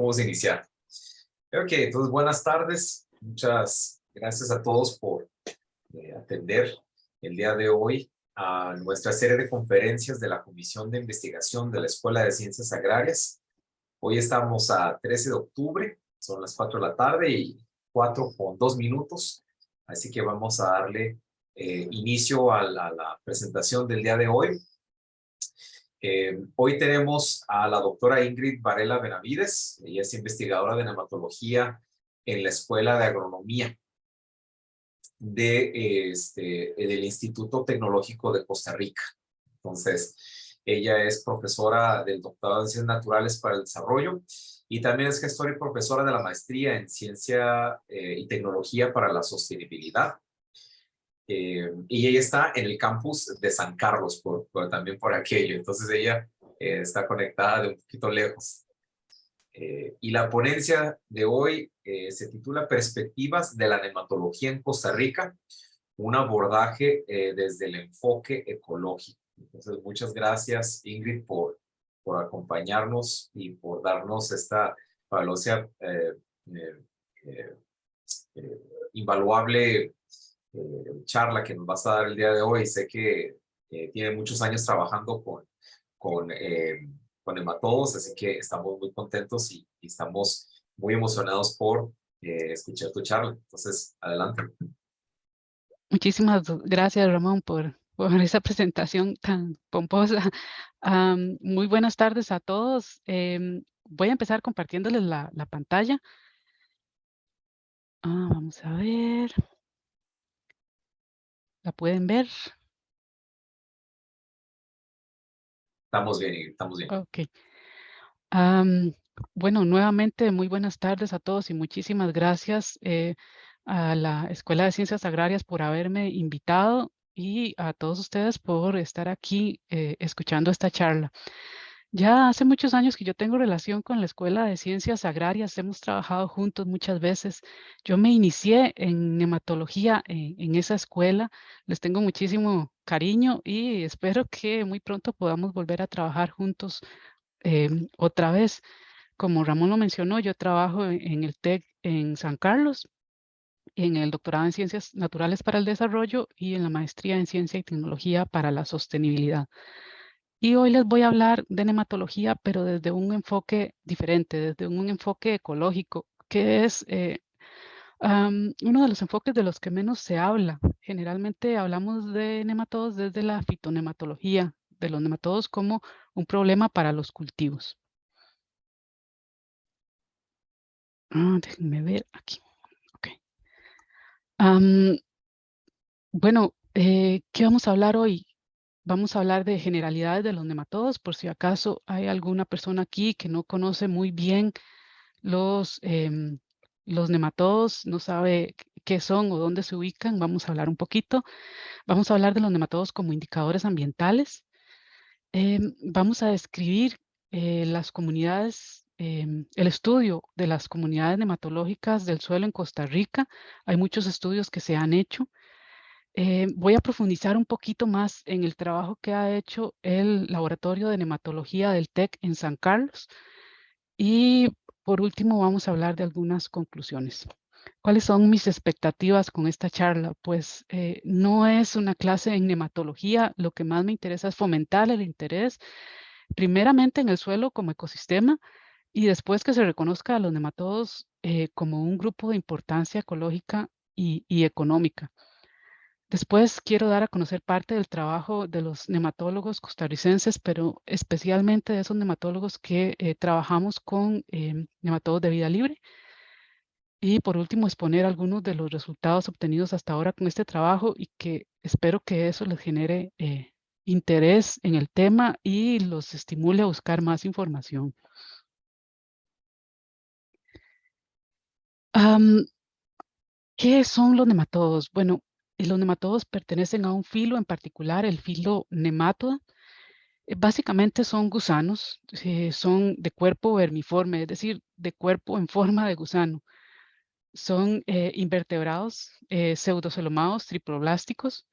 Vamos a iniciar. Ok, entonces buenas tardes. Muchas gracias a todos por atender el día de hoy a nuestra serie de conferencias de la Comisión de Investigación de la Escuela de Ciencias Agrarias. Hoy estamos a 13 de octubre, son las 4 de la tarde y 4:02. Así que vamos a darle inicio a la presentación del día de hoy. Hoy tenemos a la doctora Ingrid Varela Benavides. Ella es investigadora de nematología en la Escuela de Agronomía del Instituto Tecnológico de Costa Rica. Entonces, ella es profesora del doctorado en Ciencias Naturales para el Desarrollo y también es gestora y profesora de la maestría en Ciencia y Tecnología para la Sostenibilidad. Y ella está en el campus de San Carlos, también por aquello. Entonces ella está conectada de un poquito lejos. Y la ponencia de hoy se titula Perspectivas de la nematología en Costa Rica, un abordaje desde el enfoque ecológico. Entonces, muchas gracias, Ingrid, por acompañarnos y por darnos esta valiosa, eh, invaluable charla que nos vas a dar el día de hoy. Sé que tiene muchos años trabajando con hematodos, así que estamos muy contentos y estamos muy emocionados por escuchar tu charla. Entonces, adelante. Muchísimas gracias, Ramón, por esa presentación tan pomposa. Muy buenas tardes a todos. Voy a empezar compartiéndoles la pantalla. Vamos a ver. ¿La pueden ver? Estamos bien, Ingrid, estamos bien. Ok. Bueno, nuevamente, muy buenas tardes a todos y muchísimas gracias a la Escuela de Ciencias Agrarias por haberme invitado y a todos ustedes por estar aquí escuchando esta charla. Ya hace muchos años que yo tengo relación con la Escuela de Ciencias Agrarias, hemos trabajado juntos muchas veces. Yo me inicié en nematología en esa escuela, les tengo muchísimo cariño y espero que muy pronto podamos volver a trabajar juntos otra vez. Como Ramón lo mencionó, yo trabajo en el TEC en San Carlos, en el doctorado en Ciencias Naturales para el Desarrollo y en la maestría en Ciencia y Tecnología para la Sostenibilidad. Y hoy les voy a hablar de nematología, pero desde un enfoque diferente, desde un enfoque ecológico, que es uno de los enfoques de los que menos se habla. Generalmente hablamos de nematodos desde la fitonematología, de los nematodos como un problema para los cultivos. Déjenme ver aquí. Ok. Bueno, ¿qué vamos a hablar hoy? Vamos a hablar de generalidades de los nematodos, por si acaso hay alguna persona aquí que no conoce muy bien los nematodos, no sabe qué son o dónde se ubican. Vamos a hablar un poquito. Vamos a hablar de los nematodos como indicadores ambientales. Vamos a describir las comunidades, el estudio de las comunidades nematológicas del suelo en Costa Rica. Hay muchos estudios que se han hecho. Voy a profundizar un poquito más en el trabajo que ha hecho el Laboratorio de Nematología del TEC en San Carlos. Y por último, vamos a hablar de algunas conclusiones. ¿Cuáles son mis expectativas con esta charla? Pues no es una clase en nematología, lo que más me interesa es fomentar el interés, primeramente en el suelo como ecosistema y después que se reconozca a los nematodos como un grupo de importancia ecológica y económica. Después quiero dar a conocer parte del trabajo de los nematólogos costarricenses, pero especialmente de esos nematólogos que trabajamos con nematodos de vida libre. Y por último, exponer algunos de los resultados obtenidos hasta ahora con este trabajo y que espero que eso les genere interés en el tema y los estimule a buscar más información. ¿Qué son los nematodos? Bueno, los nematodos pertenecen a un filo en particular, el filo Nematoda. Básicamente son gusanos, son de cuerpo vermiforme, es decir, de cuerpo en forma de gusano. Son invertebrados, pseudocelomados, triploblásticos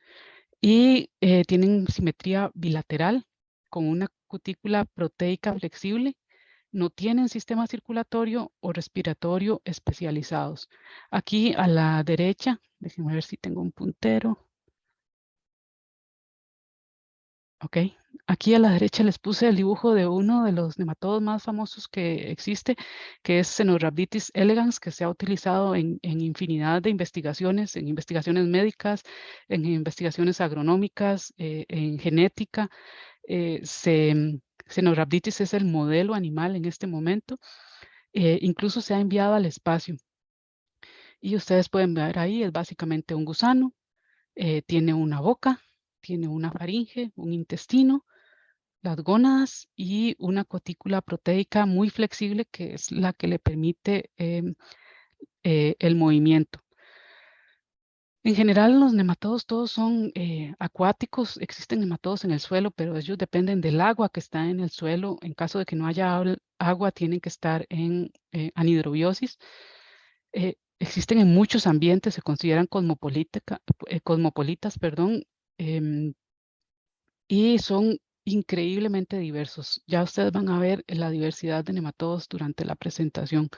y tienen simetría bilateral con una cutícula proteica flexible no tienen sistema circulatorio o respiratorio especializados. Aquí a la derecha, déjenme ver si tengo un puntero. Ok, aquí a la derecha les puse el dibujo de uno de los nematodos más famosos que existe, que es Cenorhabditis elegans, que se ha utilizado en infinidad de investigaciones, en investigaciones médicas, en investigaciones agronómicas, en genética. Cenorhabditis es el modelo animal en este momento. Incluso se ha enviado al espacio. Y ustedes pueden ver ahí, es básicamente un gusano, tiene una boca, tiene una faringe, un intestino, las gónadas y una cutícula proteica muy flexible que es la que le permite el movimiento. En general, los nematodos todos son acuáticos, existen nematodos en el suelo, pero ellos dependen del agua que está en el suelo. En caso de que no haya agua, tienen que estar en anhidrobiosis. Existen en muchos ambientes, se consideran cosmopolitas, perdón, y son increíblemente diversos. Ya ustedes van a ver la diversidad de nematodos durante la presentación.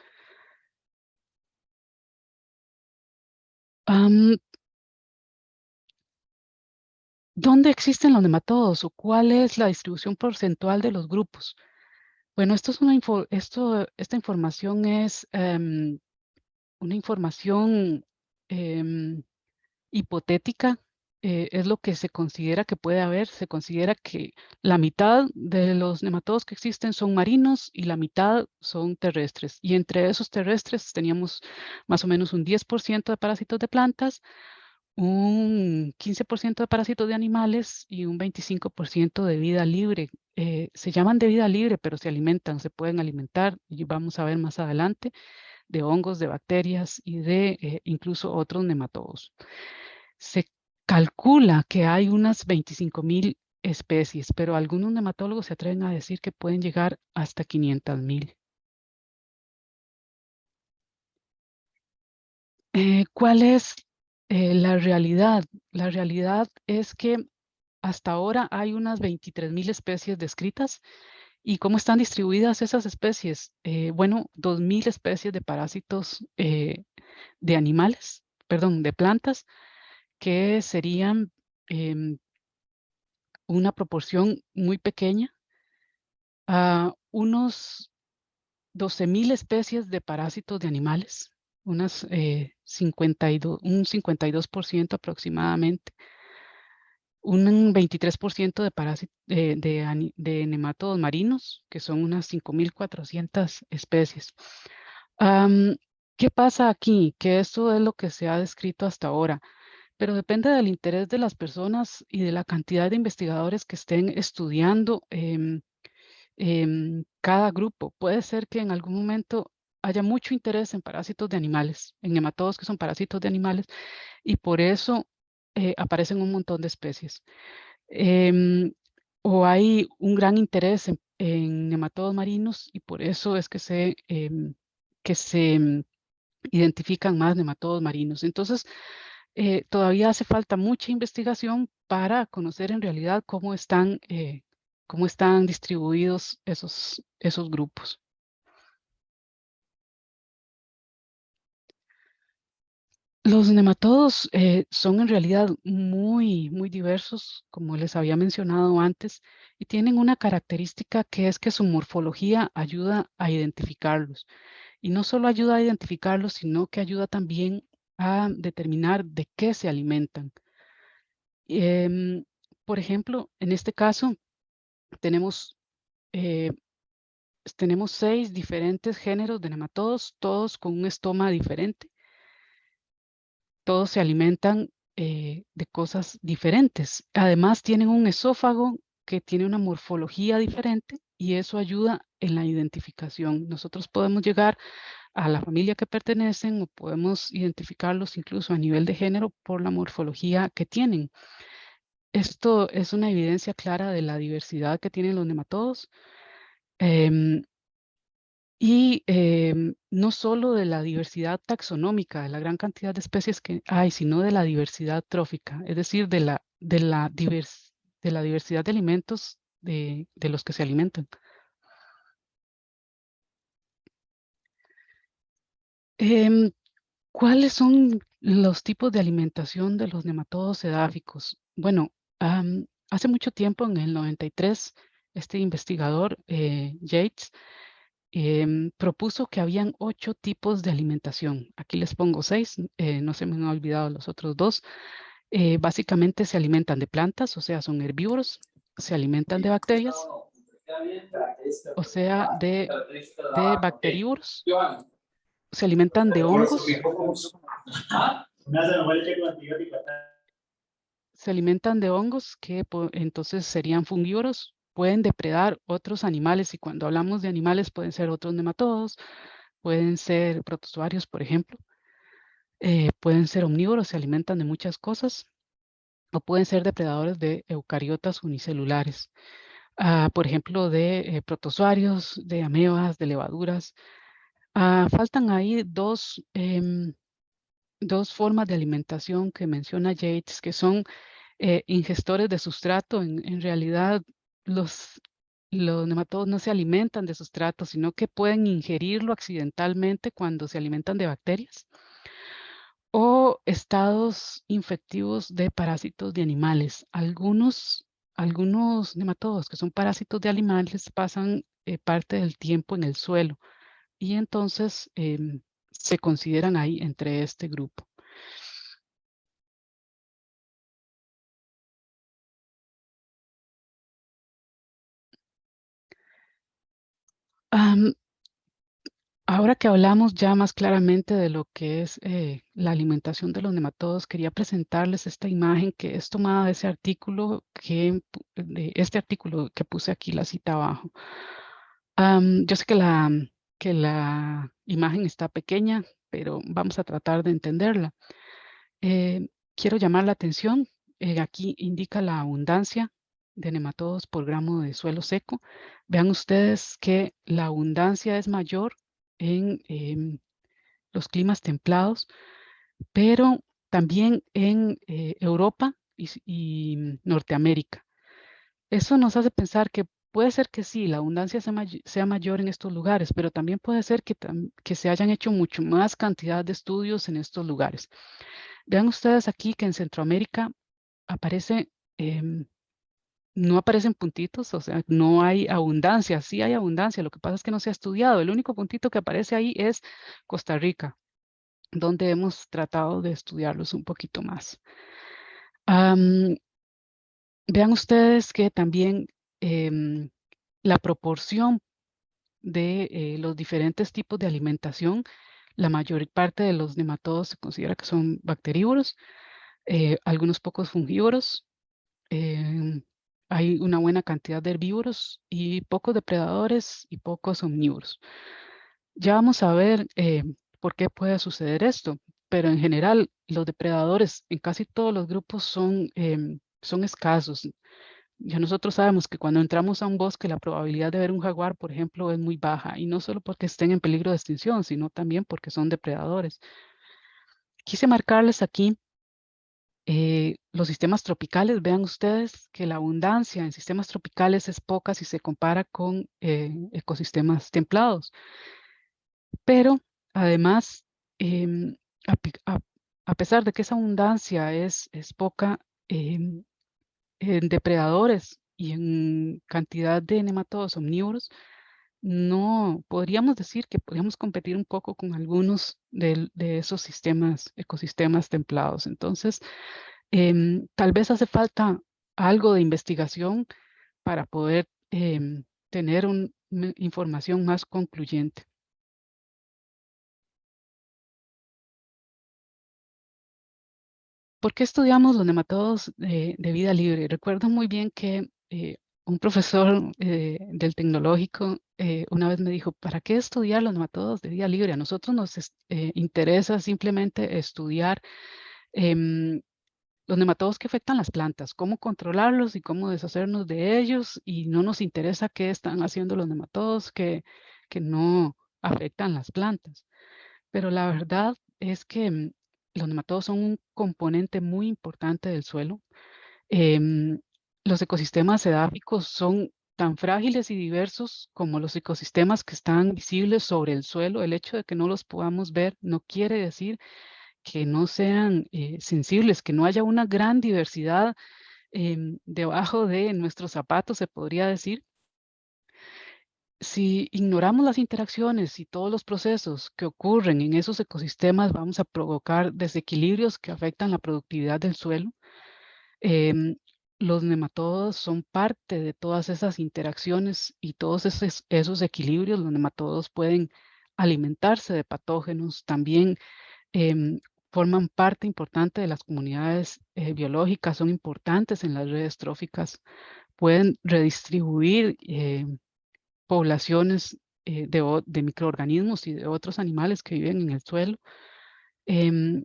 ¿Dónde existen los nematodos o cuál es la distribución porcentual de los grupos? Bueno, esta información es una información hipotética, es lo que se considera que puede haber. Se considera que la mitad de los nematodos que existen son marinos y la mitad son terrestres. Y entre esos terrestres teníamos más o menos un 10% de parásitos de plantas, un 15% de parásitos de animales y un 25% de vida libre. Se llaman de vida libre, pero se alimentan, se pueden alimentar, y vamos a ver más adelante, de hongos, de bacterias y de incluso otros nematodos. Se calcula que hay unas 25.000 especies, pero algunos nematólogos se atreven a decir que pueden llegar hasta 500.000. ¿Cuál es la realidad? La realidad es que hasta ahora hay unas 23.000 especies descritas. ¿Y cómo están distribuidas esas especies? Bueno, 2.000 especies de parásitos de animales, perdón, de plantas, que serían una proporción muy pequeña, a unos 12.000 especies de parásitos de animales, unas un 52% aproximadamente, un 23% de, de nematodos marinos, que son unas 5.400 especies. ¿Qué pasa aquí? Que esto es lo que se ha descrito hasta ahora, pero depende del interés de las personas y de la cantidad de investigadores que estén estudiando cada grupo. Puede ser que en algún momento haya mucho interés en parásitos de animales, en nematodos que son parásitos de animales, y por eso aparecen un montón de especies. O hay un gran interés en nematodos marinos y por eso es que se identifican más nematodos marinos. Entonces, todavía hace falta mucha investigación para conocer en realidad cómo están distribuidos esos grupos. Los nematodos son en realidad muy diversos, como les había mencionado antes, y tienen una característica que es que su morfología ayuda a identificarlos. Y no solo ayuda a identificarlos, sino que ayuda también a determinar de qué se alimentan. Por ejemplo, en este caso tenemos, eh, tenemos 6 diferentes géneros de nematodos, todos con un estoma diferente. Todos se alimentan de cosas diferentes. Además, tienen un esófago que tiene una morfología diferente y eso ayuda en la identificación. Nosotros podemos llegar a la familia que pertenecen o podemos identificarlos incluso a nivel de género por la morfología que tienen. Esto es una evidencia clara de la diversidad que tienen los nematodos. Em, y no solo de la diversidad taxonómica, de la gran cantidad de especies que hay, sino de la diversidad trófica, es decir, de la diversidad de alimentos de los que se alimentan. Em, ¿Cuáles son los tipos de alimentación de los nematodos edáficos? Bueno, hace mucho tiempo, en el 93, este investigador, Yates, propuso que habían 8 tipos de alimentación. Aquí les pongo 6, no se me han olvidado los otros 2. Básicamente se alimentan de plantas, o sea, son herbívoros, se alimentan de bacterias, o sea, de bacterívoros, se alimentan de hongos, que entonces serían fungívoros, pueden depredar otros animales, y cuando hablamos de animales pueden ser otros nematodos, pueden ser protozoarios, por ejemplo, pueden ser omnívoros, se alimentan de muchas cosas, o pueden ser depredadores de eucariotas unicelulares, por ejemplo, de protozoarios, de amebas, de levaduras. Faltan ahí dos formas de alimentación que menciona Yates, que son ingestores de sustrato. En realidad, los, los nematodos no se alimentan de sustrato, sino que pueden ingerirlo accidentalmente cuando se alimentan de bacterias, o estados infectivos de parásitos de animales. Algunos nematodos que son parásitos de animales pasan parte del tiempo en el suelo, y entonces se consideran ahí entre este grupo. Am, Ahora que hablamos ya más claramente de lo que es la alimentación de los nematodos, quería presentarles esta imagen que es tomada de ese artículo de este artículo que puse aquí la cita abajo. Yo sé que la imagen está pequeña, pero vamos a tratar de entenderla. Quiero llamar la atención. Aquí indica la abundancia de nematodos por gramo de suelo seco. Vean ustedes que la abundancia es mayor en los climas templados, pero también en Europa y Norteamérica. Eso nos hace pensar que puede ser que sí, la abundancia sea mayor en estos lugares, pero también puede ser que se hayan hecho mucho más cantidad de estudios en estos lugares. Vean ustedes aquí que en Centroamérica aparece, no aparecen puntitos, o sea, no hay abundancia. Sí hay abundancia, lo que pasa es que no se ha estudiado. El único puntito que aparece ahí es Costa Rica, donde hemos tratado de estudiarlos un poquito más. Vean ustedes que también la proporción de los diferentes tipos de alimentación, la mayor parte de los nematodos se considera que son bacterívoros, algunos pocos fungívoros, hay una buena cantidad de herbívoros y pocos depredadores y pocos omnívoros. Ya vamos a ver por qué puede suceder esto, pero en general los depredadores en casi todos los grupos son escasos. Ya nosotros sabemos que cuando entramos a un bosque la probabilidad de ver un jaguar, por ejemplo, es muy baja, y no solo porque estén en peligro de extinción, sino también porque son depredadores. Quise marcarles aquí los sistemas tropicales. Vean ustedes que la abundancia en sistemas tropicales es poca si se compara con ecosistemas templados. Pero además, em, a, pe- a- a pesar de que esa abundancia es poca en depredadores y en cantidad de nematodos omnívoros, no podríamos decir que podríamos competir un poco con algunos de esos ecosistemas templados. Entonces, tal vez hace falta algo de investigación para poder tener una información más concluyente. ¿Por qué estudiamos los nematodos de vida libre? Recuerdo muy bien que un profesor del tecnológico una vez me dijo: ¿para qué estudiar los nematodos de vida libre? A nosotros nos interesa simplemente estudiar em, los nematodos que afectan las plantas, cómo controlarlos y cómo deshacernos de ellos, y no nos interesa qué están haciendo los nematodos que no afectan las plantas. Pero la verdad es que los nematodos son un componente muy importante del suelo. Em, los ecosistemas edáficos son tan frágiles y diversos como los ecosistemas que están visibles sobre el suelo. El hecho de que no los podamos ver no quiere decir que no sean sensibles, que no haya una gran diversidad debajo de nuestros zapatos, se podría decir. Si ignoramos las interacciones y todos los procesos que ocurren en esos ecosistemas, vamos a provocar desequilibrios que afectan la productividad del suelo. Em, los nematodos son parte de todas esas interacciones y todos esos equilibrios. Los nematodos pueden alimentarse de patógenos, también em, forman parte importante de las comunidades biológicas, son importantes en las redes tróficas, pueden redistribuir poblaciones de microorganismos y de otros animales que viven en el suelo. Em,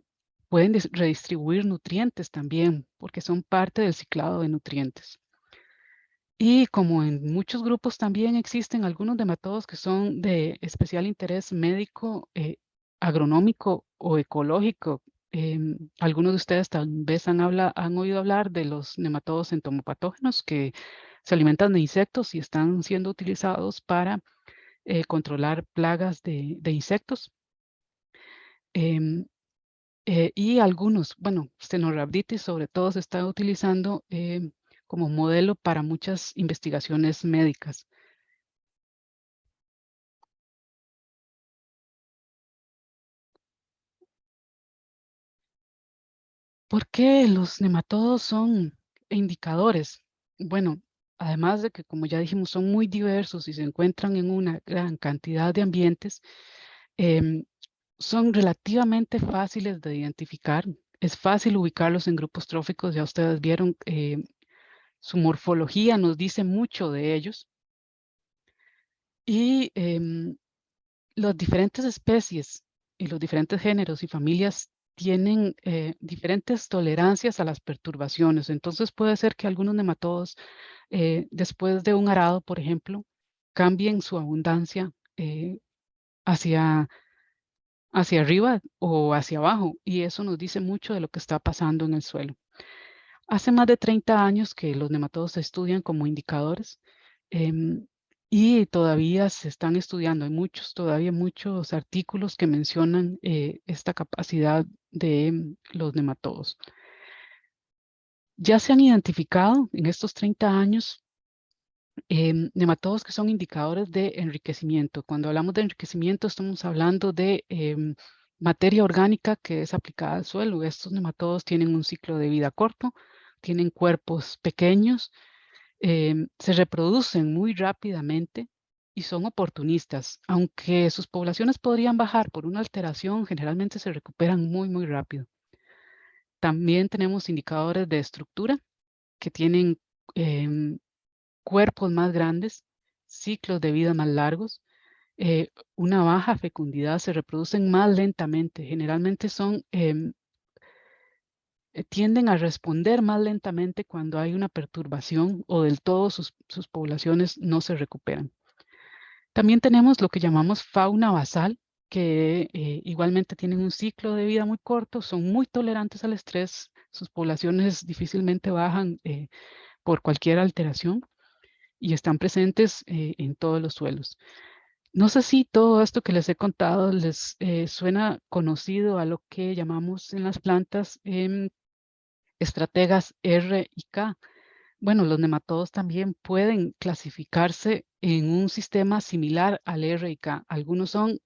pueden redistribuir nutrientes también, porque son parte del ciclado de nutrientes. Y como en muchos grupos también existen algunos nematodos que son de especial interés médico, agronómico o ecológico. Algunos de ustedes tal vez han oído hablar de los nematodos entomopatógenos que se alimentan de insectos y están siendo utilizados para controlar plagas de insectos. Em, y algunos, bueno, Stenorhabditis sobre todo se está utilizando como modelo para muchas investigaciones médicas. ¿Por qué los nematodos son indicadores? Bueno, además de que, como ya dijimos, son muy diversos y se encuentran en una gran cantidad de ambientes, em, son relativamente fáciles de identificar. Es fácil ubicarlos en grupos tróficos, ya ustedes vieron, su morfología nos dice mucho de ellos. Y las diferentes especies y los diferentes géneros y familias tienen diferentes tolerancias a las perturbaciones. Entonces puede ser que algunos nematodos, después de un arado, por ejemplo, cambien su abundancia hacia, hacia arriba o hacia abajo, y eso nos dice mucho de lo que está pasando en el suelo. Hace más de 30 años que los nematodos se estudian como indicadores. em, y todavía se están estudiando. Hay todavía muchos artículos que mencionan esta capacidad de los nematodos. Ya se han identificado en estos 30 años nematodos que son indicadores de enriquecimiento. Cuando hablamos de enriquecimiento estamos hablando de materia orgánica que es aplicada al suelo. Estos nematodos tienen un ciclo de vida corto, tienen cuerpos pequeños, se reproducen muy rápidamente y son oportunistas. Aunque sus poblaciones podrían bajar por una alteración, generalmente se recuperan muy, muy rápido. También tenemos indicadores de estructura que tienen cuerpos más grandes, ciclos de vida más largos, una baja fecundidad, se reproducen más lentamente. Generalmente tienden a responder más lentamente cuando hay una perturbación o del todo sus poblaciones no se recuperan. También tenemos lo que llamamos fauna basal, que igualmente tienen un ciclo de vida muy corto, son muy tolerantes al estrés, sus poblaciones difícilmente bajan por cualquier alteración y están presentes en todos los suelos. No sé si todo esto que les he contado les suena conocido a lo que llamamos en las plantas estrategas R y K. Bueno, los nematodos también pueden clasificarse en un sistema similar al R y K. Algunos son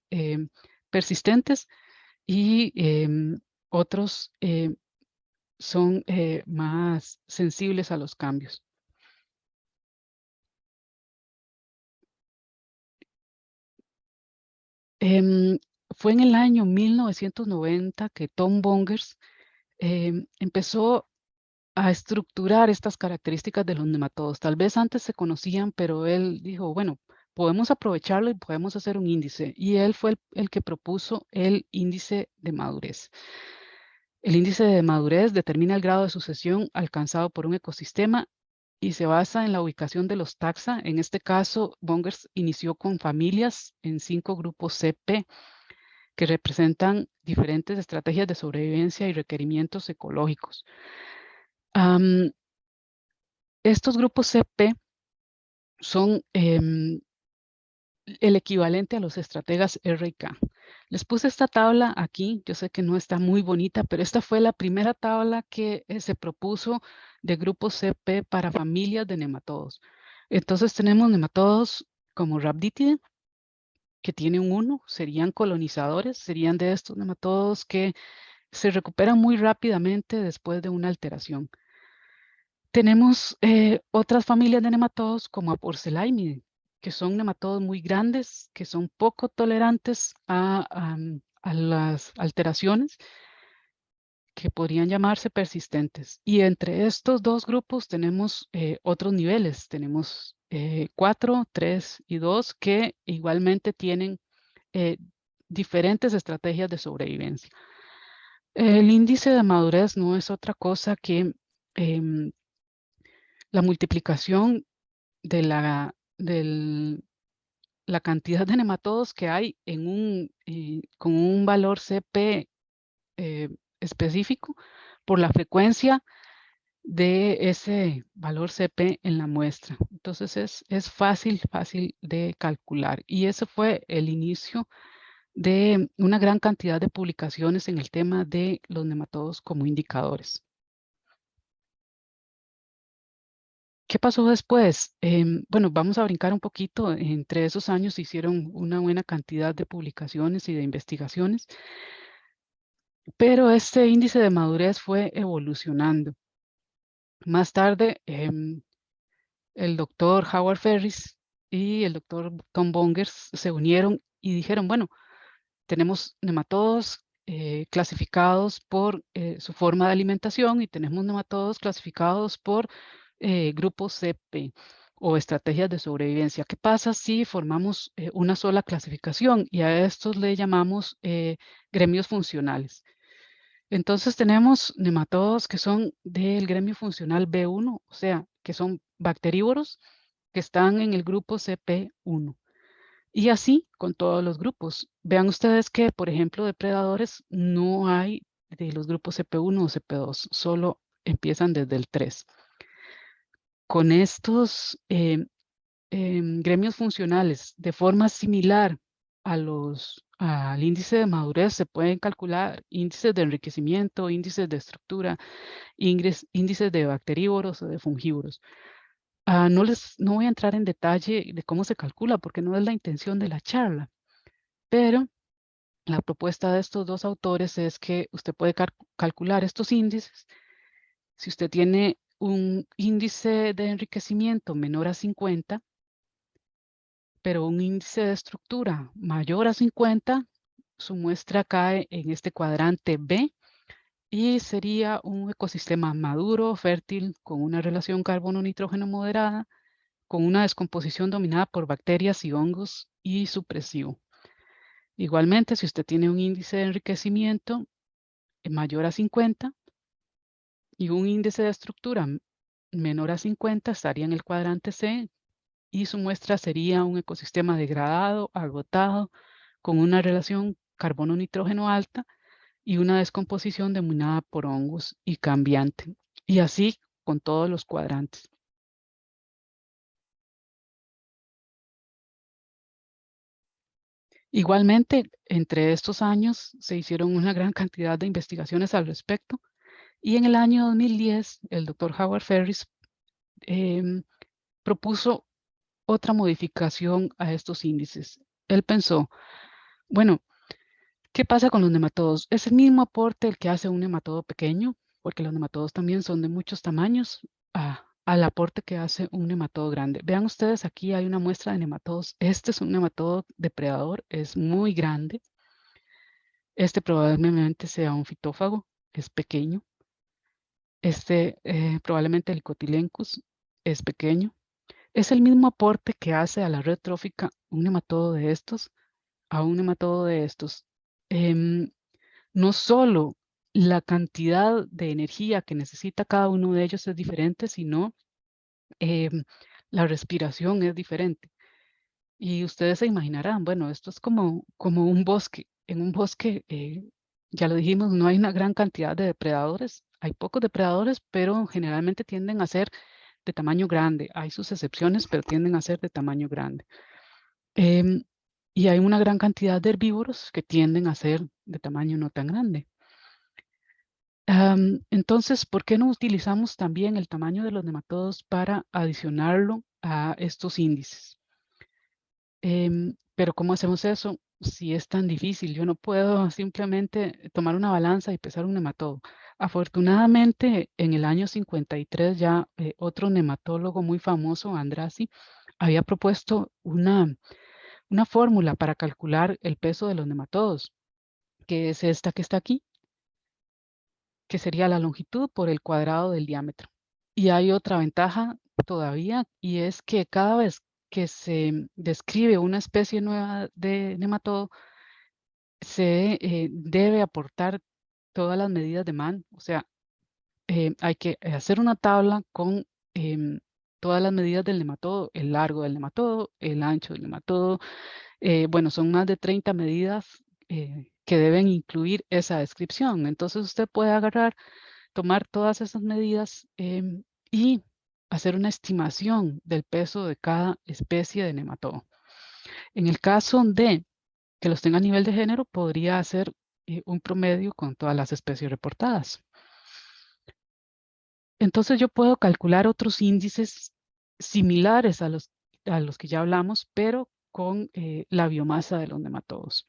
persistentes y otros son más sensibles a los cambios. Fue en el año 1990 que Tom Bongers empezó a estructurar estas características de los nematodos. Tal vez antes se conocían, pero él dijo, bueno, podemos aprovecharlo y podemos hacer un índice. Y él fue el que propuso el índice de madurez. El índice de madurez determina el grado de sucesión alcanzado por un ecosistema y se basa en la ubicación de los taxa. En este caso, Bongers inició con familias en 5 grupos CP que representan diferentes estrategias de sobrevivencia y requerimientos ecológicos. Estos grupos CP son el equivalente a los estrategas R y K. Les puse esta tabla aquí, yo sé que no está muy bonita, pero esta fue la primera tabla que se propuso de grupos CP para familias de nematodos. Entonces tenemos nematodos como Rhabditide, que tiene un 1, serían colonizadores, serían de estos nematodos que se recuperan muy rápidamente después de una alteración. Tenemos otras familias de nematodos como Aporcelaimide, que son nematodos muy grandes, que son poco tolerantes a las alteraciones, que podrían llamarse persistentes. Y entre estos dos grupos tenemos otros niveles. Tenemos 4, 3 y 2 que igualmente tienen diferentes estrategias de sobrevivencia. El índice de madurez no es otra cosa que la multiplicación de la cantidad de nematodos que hay con un valor CP específico por la frecuencia de ese valor CP en la muestra. Entonces es fácil de calcular. Y ese fue el inicio de una gran cantidad de publicaciones en el tema de los nematodos como indicadores. ¿Qué pasó después? Bueno, vamos a brincar un poquito. Entre esos años se hicieron una buena cantidad de publicaciones y de investigaciones, pero este índice de madurez fue evolucionando. Más tarde, el doctor Howard Ferris y el doctor Tom Bongers se unieron y dijeron, bueno, tenemos nematodos clasificados por su forma de alimentación y tenemos nematodos clasificados por grupos CP o estrategias de sobrevivencia. ¿Qué pasa si formamos una sola clasificación y a estos le llamamos gremios funcionales? Entonces tenemos nematodos que son del gremio funcional B1, o sea, que son bacterívoros que están en el grupo CP1. Y así con todos los grupos. Vean ustedes que, por ejemplo, depredadores no hay de los grupos CP1 o CP2, solo empiezan desde el 3. Con estos gremios funcionales de forma similar al índice de madurez, se pueden calcular índices de enriquecimiento, índices de estructura, índices de bacterívoros o de fungívoros. No voy a entrar en detalle de cómo se calcula porque no es la intención de la charla, pero la propuesta de estos dos autores es que usted puede calcular estos índices. Si usted tiene un índice de enriquecimiento menor a 50, pero un índice de estructura mayor a 50, su muestra cae en este cuadrante B y sería un ecosistema maduro, fértil, con una relación carbono-nitrógeno moderada, con una descomposición dominada por bacterias y hongos y supresivo. Igualmente, si usted tiene un índice de enriquecimiento mayor a 50 y un índice de estructura menor a 50, estaría en el cuadrante C y su muestra sería un ecosistema degradado, agotado, con una relación carbono-nitrógeno alta y una descomposición dominada por hongos y cambiante. Y así con todos los cuadrantes. Igualmente, entre estos años se hicieron una gran cantidad de investigaciones al respecto y en el año 2010 el doctor Howard Ferris propuso otra modificación a estos índices. Él pensó, bueno, ¿qué pasa con los nematodos? Es el mismo aporte el que hace un nematodo pequeño, porque los nematodos también son de muchos tamaños, al aporte que hace un nematodo grande. Vean ustedes, aquí hay una muestra de nematodos. Este es un nematodo depredador, es muy grande. Este probablemente sea un fitófago, es pequeño. Este probablemente el Cotylencus es pequeño. Es el mismo aporte que hace a la red trófica un nematodo de estos a un nematodo de estos. No solo la cantidad de energía que necesita cada uno de ellos es diferente, sino la respiración es diferente. Y ustedes se imaginarán, bueno, esto es como un bosque. En un bosque, ya lo dijimos, no hay una gran cantidad de depredadores. Hay pocos depredadores, pero generalmente tienden a ser de tamaño grande. Hay sus excepciones, pero tienden a ser de tamaño grande. Y hay una gran cantidad de herbívoros que tienden a ser de tamaño no tan grande. Entonces, ¿por qué no utilizamos también el tamaño de los nematodos para adicionarlo a estos índices? Pero ¿cómo hacemos eso si es tan difícil? Yo no puedo simplemente tomar una balanza y pesar un nematodo. Afortunadamente, en el año 53 ya otro nematólogo muy famoso, Andrassy, había propuesto una fórmula para calcular el peso de los nematodos, que es esta que está aquí, que sería la longitud por el cuadrado del diámetro. Y hay otra ventaja todavía, y es que cada vez que se describe una especie nueva de nematodo, se debe aportar todas las medidas de Mann. O sea, hay que hacer una tabla con todas las medidas del nematodo, el largo del nematodo, el ancho del nematodo. Bueno, son más de 30 medidas que deben incluir esa descripción. Entonces usted puede agarrar, tomar todas esas medidas y hacer una estimación del peso de cada especie de nematodo. En el caso de que los tenga a nivel de género, podría hacer un promedio con todas las especies reportadas. Entonces yo puedo calcular otros índices similares a los que ya hablamos, pero con la biomasa de los nematodos.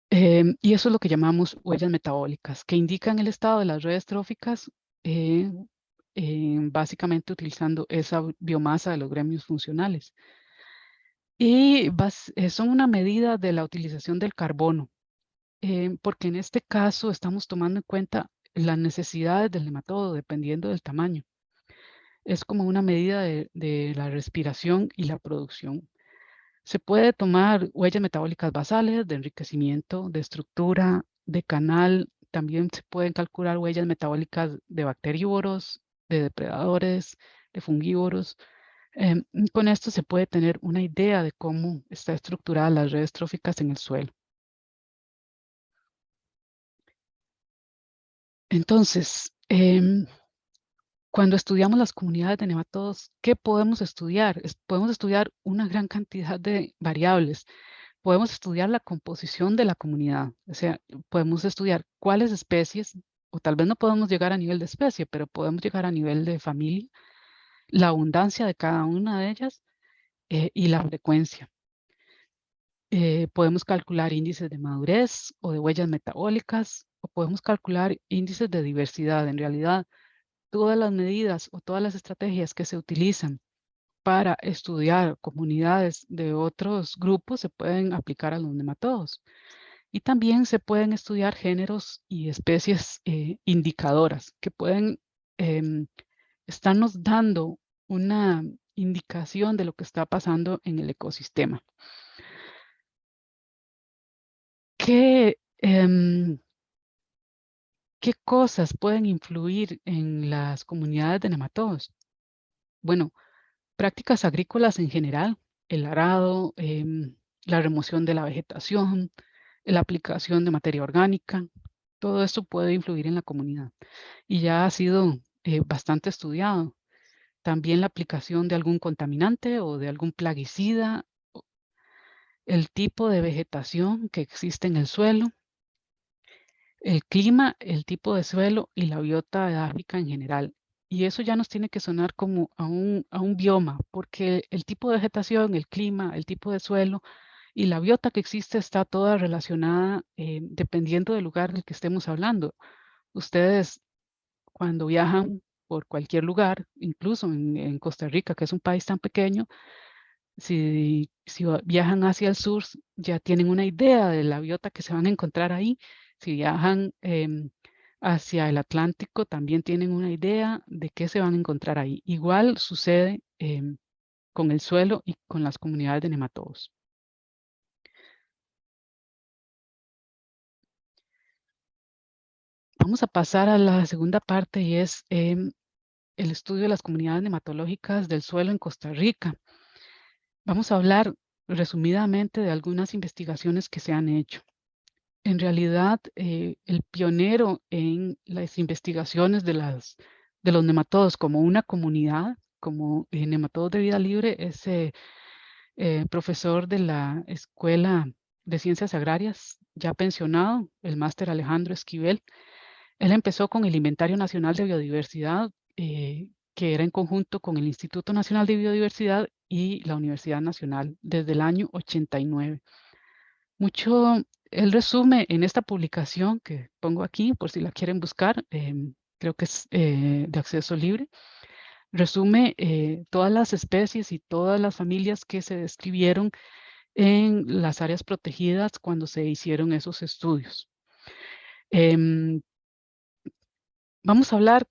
Y eso es lo que llamamos huellas metabólicas, que indican el estado de las redes tróficas, básicamente utilizando esa biomasa de los gremios funcionales. Y son una medida de la utilización del carbono, porque en este caso estamos tomando en cuenta las necesidades del nematodo dependiendo del tamaño. Es como una medida de la respiración y la producción. Se puede tomar huellas metabólicas basales de enriquecimiento, de estructura, de canal. También se pueden calcular huellas metabólicas de bacterívoros, de depredadores, de fungívoros. Con esto se puede tener una idea de cómo está estructurada las redes tróficas en el suelo. Entonces, cuando estudiamos las comunidades de nematodos, ¿qué podemos estudiar? Podemos estudiar una gran cantidad de variables. Podemos estudiar la composición de la comunidad, o sea, podemos estudiar cuáles especies, o tal vez no podemos llegar a nivel de especie, pero podemos llegar a nivel de familia, la abundancia de cada una de ellas y la frecuencia. Podemos calcular índices de madurez o de huellas metabólicas, o podemos calcular índices de diversidad. En realidad, todas las medidas o todas las estrategias que se utilizan para estudiar comunidades de otros grupos se pueden aplicar a los nematodos. Y también se pueden estudiar géneros y especies indicadoras que pueden estarnos dando una indicación de lo que está pasando en el ecosistema. ¿Qué cosas pueden influir en las comunidades de nematodos? Bueno, prácticas agrícolas en general, el arado, la remoción de la vegetación, la aplicación de materia orgánica, todo esto puede influir en la comunidad y ya ha sido bastante estudiado. También la aplicación de algún contaminante o de algún plaguicida, el tipo de vegetación que existe en el suelo, el clima, el tipo de suelo y la biota edáfica en general. Y eso ya nos tiene que sonar como a un bioma, porque el tipo de vegetación, el clima, el tipo de suelo y la biota que existe está toda relacionada dependiendo del lugar del que estemos hablando. Ustedes cuando viajan por cualquier lugar, incluso en Costa Rica, que es un país tan pequeño, si viajan hacia el sur, ya tienen una idea de la biota que se van a encontrar ahí. Si viajan hacia el Atlántico, también tienen una idea de qué se van a encontrar ahí. Igual sucede con el suelo y con las comunidades de nematodos. Vamos a pasar a la segunda parte y es el estudio de las comunidades nematológicas del suelo en Costa Rica. Vamos a hablar resumidamente de algunas investigaciones que se han hecho. En realidad, el pionero en las investigaciones de las de los nematodos como una comunidad, como Nematodos de Vida Libre, es profesor de la Escuela de Ciencias Agrarias, ya pensionado, el máster Alejandro Esquivel. Él empezó con el Inventario Nacional de Biodiversidad, que era en conjunto con el Instituto Nacional de Biodiversidad y la Universidad Nacional desde el año 89. Mucho, él resume en esta publicación que pongo aquí, por si la quieren buscar, creo que es de acceso libre, resume todas las especies y todas las familias que se describieron en las áreas protegidas cuando se hicieron esos estudios. Em, Vamos a hablar,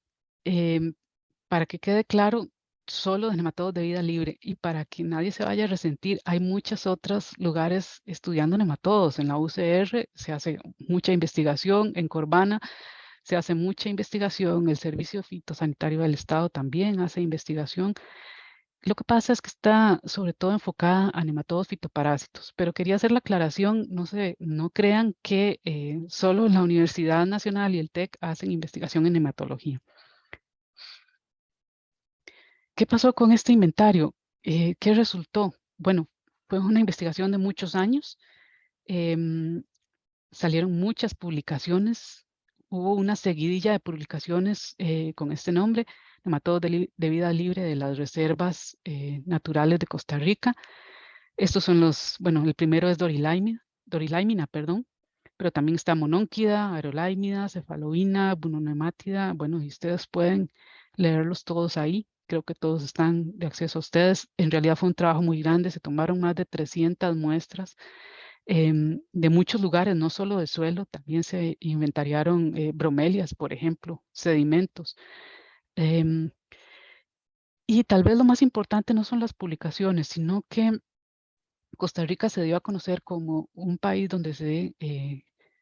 para que quede claro, solo de nematodos de vida libre y para que nadie se vaya a resentir, hay muchos otros lugares estudiando nematodos. En la UCR se hace mucha investigación, en Corvana se hace mucha investigación, el Servicio Fitosanitario del Estado también hace investigación. Lo que pasa es que está sobre todo enfocada a nematodos fitoparásitos, pero quería hacer la aclaración, no crean que solo la Universidad Nacional y el TEC hacen investigación en nematología. ¿Qué pasó con este inventario? ¿Qué resultó? Bueno, fue una investigación de muchos años. Salieron muchas publicaciones. Hubo una seguidilla de publicaciones con este nombre, Nematodos de Vida Libre de las Reservas Naturales de Costa Rica. Estos son bueno, el primero es Dorilaimina, perdón, pero también está Monónquida, Aerolaimida, Cefaloina, Bunonemátida. Bueno, y ustedes pueden leerlos todos ahí. Creo que todos están de acceso a ustedes. En realidad fue un trabajo muy grande, se tomaron más de 300 muestras de muchos lugares, no solo de suelo, también se inventariaron bromelias, por ejemplo, sedimentos. Em, y tal vez lo más importante no son las publicaciones, sino que Costa Rica se dio a conocer como un país donde se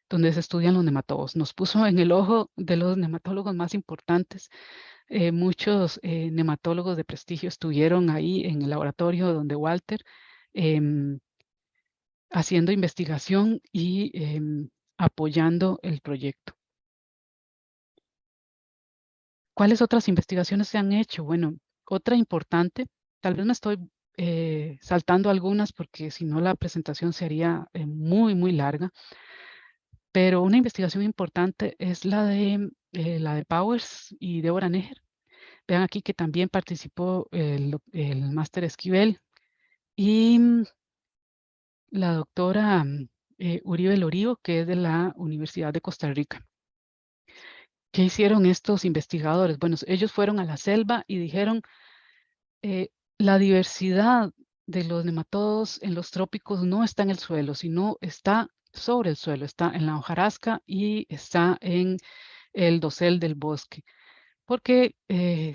estudian los nematodos. Nos puso en el ojo de los nematólogos más importantes. Muchos nematólogos de prestigio estuvieron ahí en el laboratorio donde Walter, em, haciendo investigación y apoyando el proyecto. ¿Cuáles otras investigaciones se han hecho? Bueno, otra importante, tal vez me estoy saltando algunas porque si no la presentación sería muy, muy larga, pero una investigación importante es la de Powers y Deborah Neger. Vean aquí que también participó el máster Esquivel y la doctora Uribe Lorío, que es de la Universidad de Costa Rica. ¿Qué hicieron estos investigadores? Bueno, ellos fueron a la selva y dijeron, la diversidad de los nematodos en los trópicos no está en el suelo, sino está sobre el suelo, está en la hojarasca y está en el dosel del bosque, porque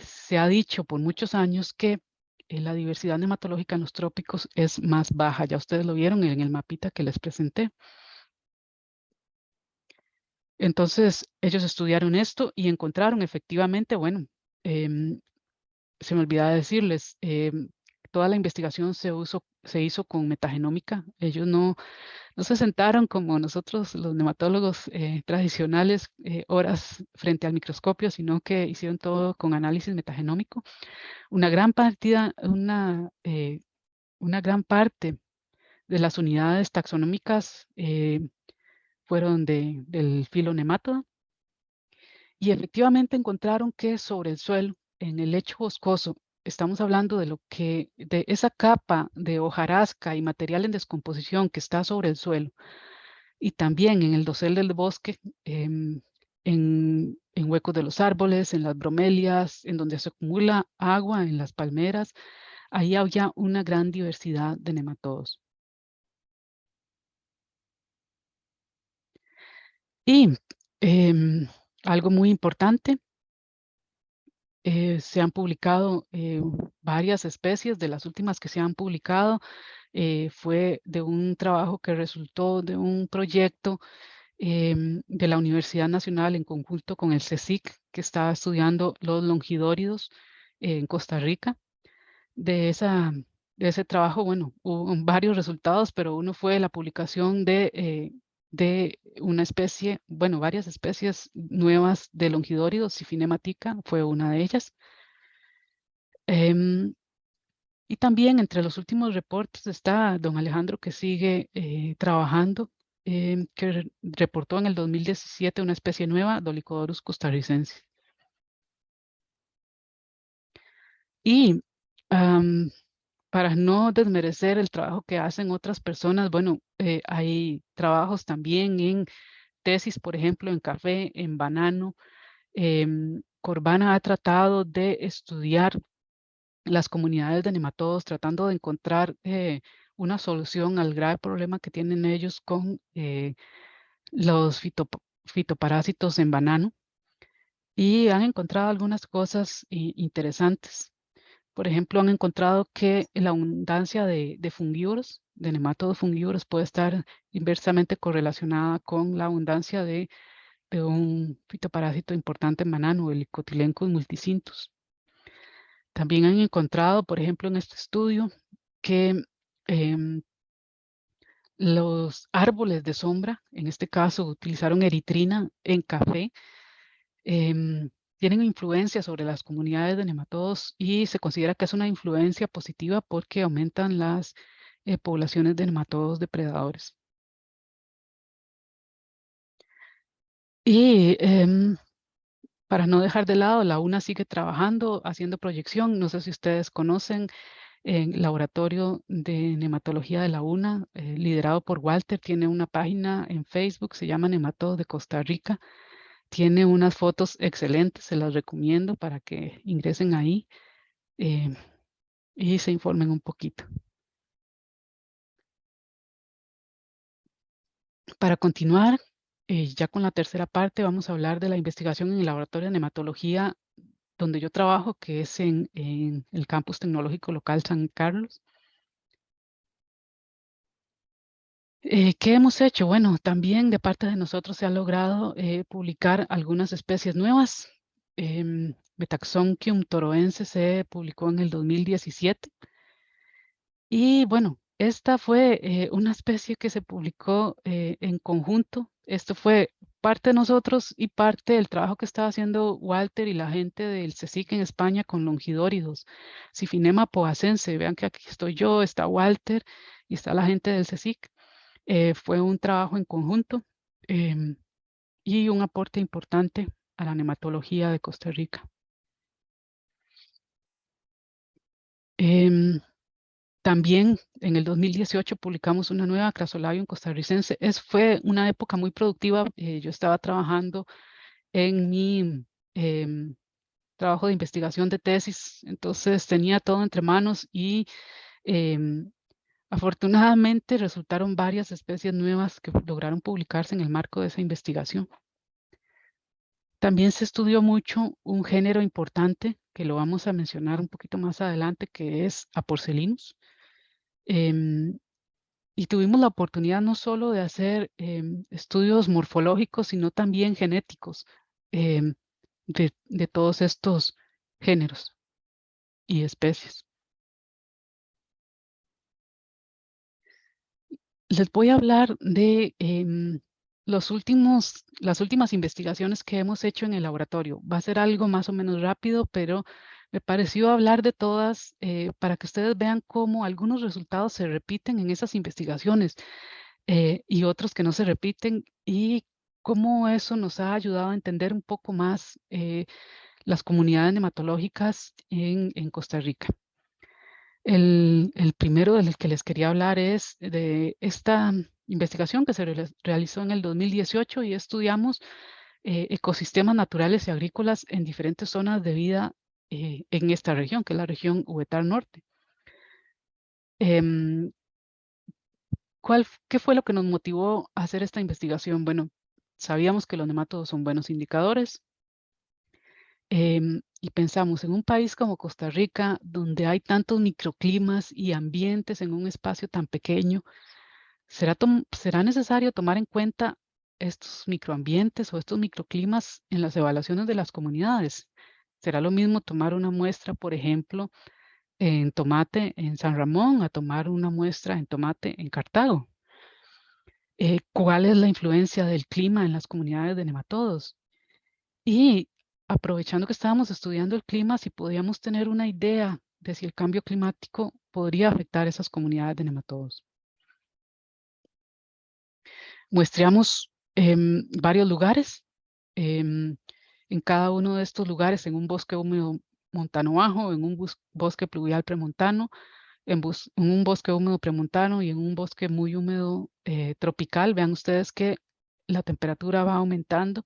se ha dicho por muchos años que la diversidad nematológica en los trópicos es más baja. Ya ustedes lo vieron en el mapita que les presenté. Entonces, ellos estudiaron esto y encontraron efectivamente, bueno, se me olvidaba decirles, toda la investigación se hizo con metagenómica. Ellos no se sentaron como nosotros, los nematólogos tradicionales, horas frente al microscopio, sino que hicieron todo con análisis metagenómico. Una gran gran parte de las unidades taxonómicas fueron del filo nemátoda. Y efectivamente encontraron que sobre el suelo, en el lecho boscoso, estamos hablando de esa capa de hojarasca y material en descomposición que está sobre el suelo, y también en el dosel del bosque, en huecos de los árboles, en las bromelias, en donde se acumula agua, en las palmeras, ahí había una gran diversidad de nematodos. Y algo muy importante, se han publicado varias especies. De las últimas que se han publicado fue de un trabajo que resultó de un proyecto de la Universidad Nacional en conjunto con el CSIC, que está estudiando los longidóridos en Costa Rica. De, de ese trabajo, bueno, hubo varios resultados, pero uno fue la publicación de de una especie, bueno, varias especies nuevas de Longidóridos, Siphinematica fue una de ellas. Y también entre los últimos reportes está don Alejandro, que sigue trabajando, que reportó en el 2017 una especie nueva, Dolichodorus costarricensis. Y para no desmerecer el trabajo que hacen otras personas, bueno, hay trabajos también en tesis, por ejemplo, en café, en banano. Corvana ha tratado de estudiar las comunidades de nematodos, tratando de encontrar una solución al grave problema que tienen ellos con los fitoparásitos en banano, y han encontrado algunas cosas interesantes. Por ejemplo, han encontrado que la abundancia de fungívoros, de nematodos fungívoros, puede estar inversamente correlacionada con la abundancia de un fitoparásito importante en banano, el Cotylencos multicintus. También han encontrado, por ejemplo, en este estudio, que los árboles de sombra, en este caso utilizaron eritrina en café, tienen influencia sobre las comunidades de nematodos, y se considera que es una influencia positiva porque aumentan las poblaciones de nematodos depredadores. Y para no dejar de lado, la UNA sigue trabajando, haciendo proyección. No sé si ustedes conocen el laboratorio de nematología de la UNA, liderado por Walter. Tiene una página en Facebook, se llama Nematodos de Costa Rica. Tiene unas fotos excelentes, se las recomiendo para que ingresen ahí y se informen un poquito. Para continuar, ya con la tercera parte, vamos a hablar de la investigación en el laboratorio de nematología donde yo trabajo, que es en el campus tecnológico local San Carlos. ¿Qué hemos hecho? Bueno, también de parte de nosotros se ha logrado publicar algunas especies nuevas. Metaxoncium toroense se publicó en el 2017. Y bueno, esta fue una especie que se publicó en conjunto. Esto fue parte de nosotros y parte del trabajo que estaba haciendo Walter y la gente del CSIC en España con Longidóridos, Siphinema poacense. Vean que aquí estoy yo, está Walter y está la gente del CSIC. Fue un trabajo en conjunto y un aporte importante a la nematología de Costa Rica. También en el 2018 publicamos una nueva Crassulabium costarricense. Fue una época muy productiva. Yo estaba trabajando en mi trabajo de investigación de tesis, entonces tenía todo entre manos y afortunadamente resultaron varias especies nuevas que lograron publicarse en el marco de esa investigación. También se estudió mucho un género importante que lo vamos a mencionar un poquito más adelante, que es Aporcelinus. Y tuvimos la oportunidad no solo de hacer estudios morfológicos, sino también genéticos de todos estos géneros y especies. Les voy a hablar de las últimas investigaciones que hemos hecho en el laboratorio. Va a ser algo más o menos rápido, pero me pareció hablar de todas para que ustedes vean cómo algunos resultados se repiten en esas investigaciones y otros que no se repiten, y cómo eso nos ha ayudado a entender un poco más las comunidades nematológicas en Costa Rica. El primero del que les quería hablar es de esta investigación que se realizó en el 2018, y estudiamos ecosistemas naturales y agrícolas en diferentes zonas de vida en esta región, que es la región Huetar Norte. ¿Qué fue lo que nos motivó a hacer esta investigación? Bueno, sabíamos que los nematodos son buenos indicadores, y pensamos en un país como Costa Rica, donde hay tantos microclimas y ambientes en un espacio tan pequeño. ¿Será necesario tomar en cuenta estos microambientes o estos microclimas en las evaluaciones de las comunidades? ¿Será lo mismo tomar una muestra, por ejemplo, en tomate en San Ramón, a tomar una muestra en tomate en Cartago? cuál es la influencia del clima en las comunidades de nematodos. Y aprovechando que estábamos estudiando el clima, si podíamos tener una idea de si el cambio climático podría afectar esas comunidades de nematodos. Muestreamos varios lugares. En cada uno de estos lugares, en un bosque húmedo montano bajo, en un bosque pluvial premontano, en un bosque húmedo premontano y en un bosque muy húmedo tropical. Vean ustedes que la temperatura va aumentando.